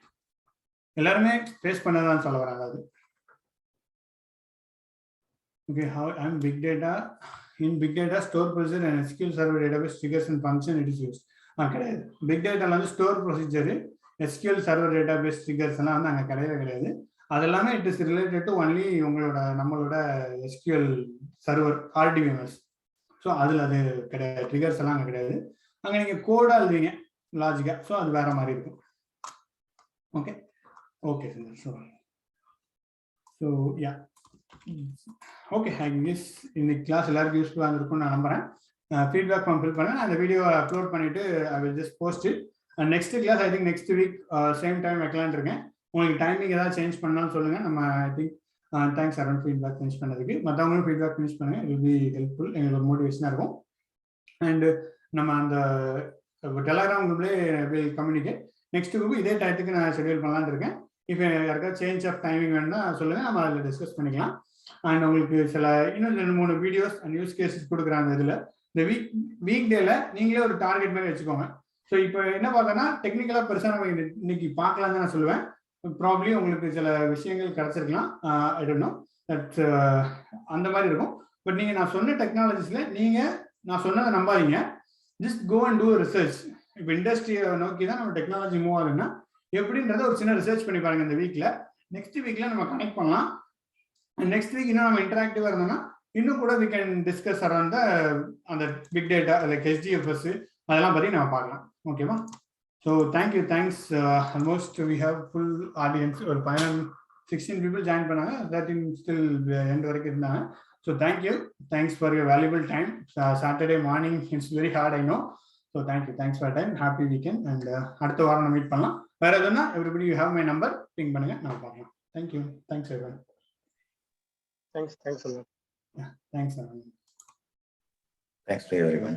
எல்லாருமே ஃபேஸ் பண்ணதான் சொல்ல வராங்க. அது okay, how I'm big data. In big data, store procedure and SQL Server database triggers and function it is used. கிடையாது. பிக் டேட்டால வந்து store procedure, SQL Server database triggers எல்லாம் வந்து அங்கே கிடையாது. அது எல்லாமே it is related to only நம்மளோட SQL server RDBMS. So அதில் அது கிடையாது, ட்ரிகர்ஸ் எல்லாம் அங்கே கிடையாது. அங்கே நீங்கள் கோடாக எழுதுவீங்க லாஜிக்காக. ஸோ அது வேற மாதிரி இருக்கும். Okay okay sir. So yeah okay, I guess இந்த கிளாஸ் எல்லாருக்கும் யூஸ்ஃபுல்லாக இருந்திருக்கும்னு நான் நம்புறேன். ஃபீட்பேக் ஃபார்ம் ஃபில் பண்ணேன், அந்த வீடியோ அப்லோட் பண்ணிட்டு I will just post it. Next class I think next week same time வைக்கலான்னு இருக்கேன். உங்களுக்கு டைமிங் ஏதாவது சேஞ்ச் பண்ணாலும் சொல்லுங்க. நம்ம I think thanks around feedback finish பண்ணதுக்கு. மற்றவங்களும் ஃபீட்பேக் ஃபினிஷ் பண்ணுங்க, இட் வில் பி ஹெல்ப்ஃபுல், எங்களுக்கு ஒரு மோட்டிவேஷனாக இருக்கும். அண்டு நம்ம அந்த டெலகிராம் குரூப்லேயே வில் கம்யூனிகேட். நெக்ஸ்ட் குரூப் இதே டயத்துக்கு நான் ஷெட்யூல் பண்ணலான்னு இருக்கேன். இப்போ யாருக்காவது சேஞ்ச் ஆஃப் டைமிங் வேணும்னா சொல்லுங்கள், நம்ம அதில் டிஸ்கஸ் பண்ணிக்கலாம். அண்ட் உங்களுக்கு சில இன்னும் 2-3 வீடியோஸ் அண்ட் யூஸ் கேசஸ் கொடுக்குறாங்க. இதில் இந்த வீக் டேல நீங்களே ஒரு டார்கெட் மாதிரி வச்சுக்கோங்க. ஸோ இப்போ என்ன பார்த்தோன்னா டெக்னிக்கலாக பெருசாக நம்ம இன்னைக்கு பார்க்கலாம் தான் நான் சொல்லுவேன். ப்ராப்ளி உங்களுக்கு சில விஷயங்கள் கிடைச்சிருக்கலாம், ஐ டோன்ட் நோ, தட் அந்த மாதிரி இருக்கும். பட் நீங்கள் நான் சொன்ன டெக்னாலஜிஸில் நீங்கள் நான் சொன்னதை நம்பாதீங்க, just go and do research. இப்போ இண்டஸ்ட்ரியை நோக்கி தான் நம்ம டெக்னாலஜி மூவ் ஆகுதுன்னா எப்படின்றத ஒரு சின்ன ரிசர்ச் பண்ணி பாருங்க இந்த வீக்ல. நெக்ஸ்ட் வீக்ல நம்ம கனெக்ட் பண்ணலாம். நெக்ஸ்ட் வீக் இன்னும் நம்ம இன்டராக்டிவா இருந்தோம்னா இன்னும் கூட வி கேன் டிஸ்கஸ் அரௌண்ட் அந்த பிக் டேட்டா லைக் HDFS அதெல்லாம் பற்றி நம்ம பார்க்கலாம். ஓகேவா? So thank you, thanks. Almost we have full audience. ஒரு 16 பீப்புள் ஜாயின் பண்ணாங்க, 13 ஸ்டில் எண்ட் வரைக்கும் இருந்தாங்க. So thank you, thanks for your valuable time. Saturday morning it's very hard, I know. So thank you, thanks for time. Happy weekend. And அடுத்த வாரம் நம்ம meet பண்ணலாம். வேற எதுனா everybody you have my number, ping பண்ணுங்க, நான் பார்க்கலாம். Thank you, thanks everyone. Thanks. Thanks. Thanks to everyone.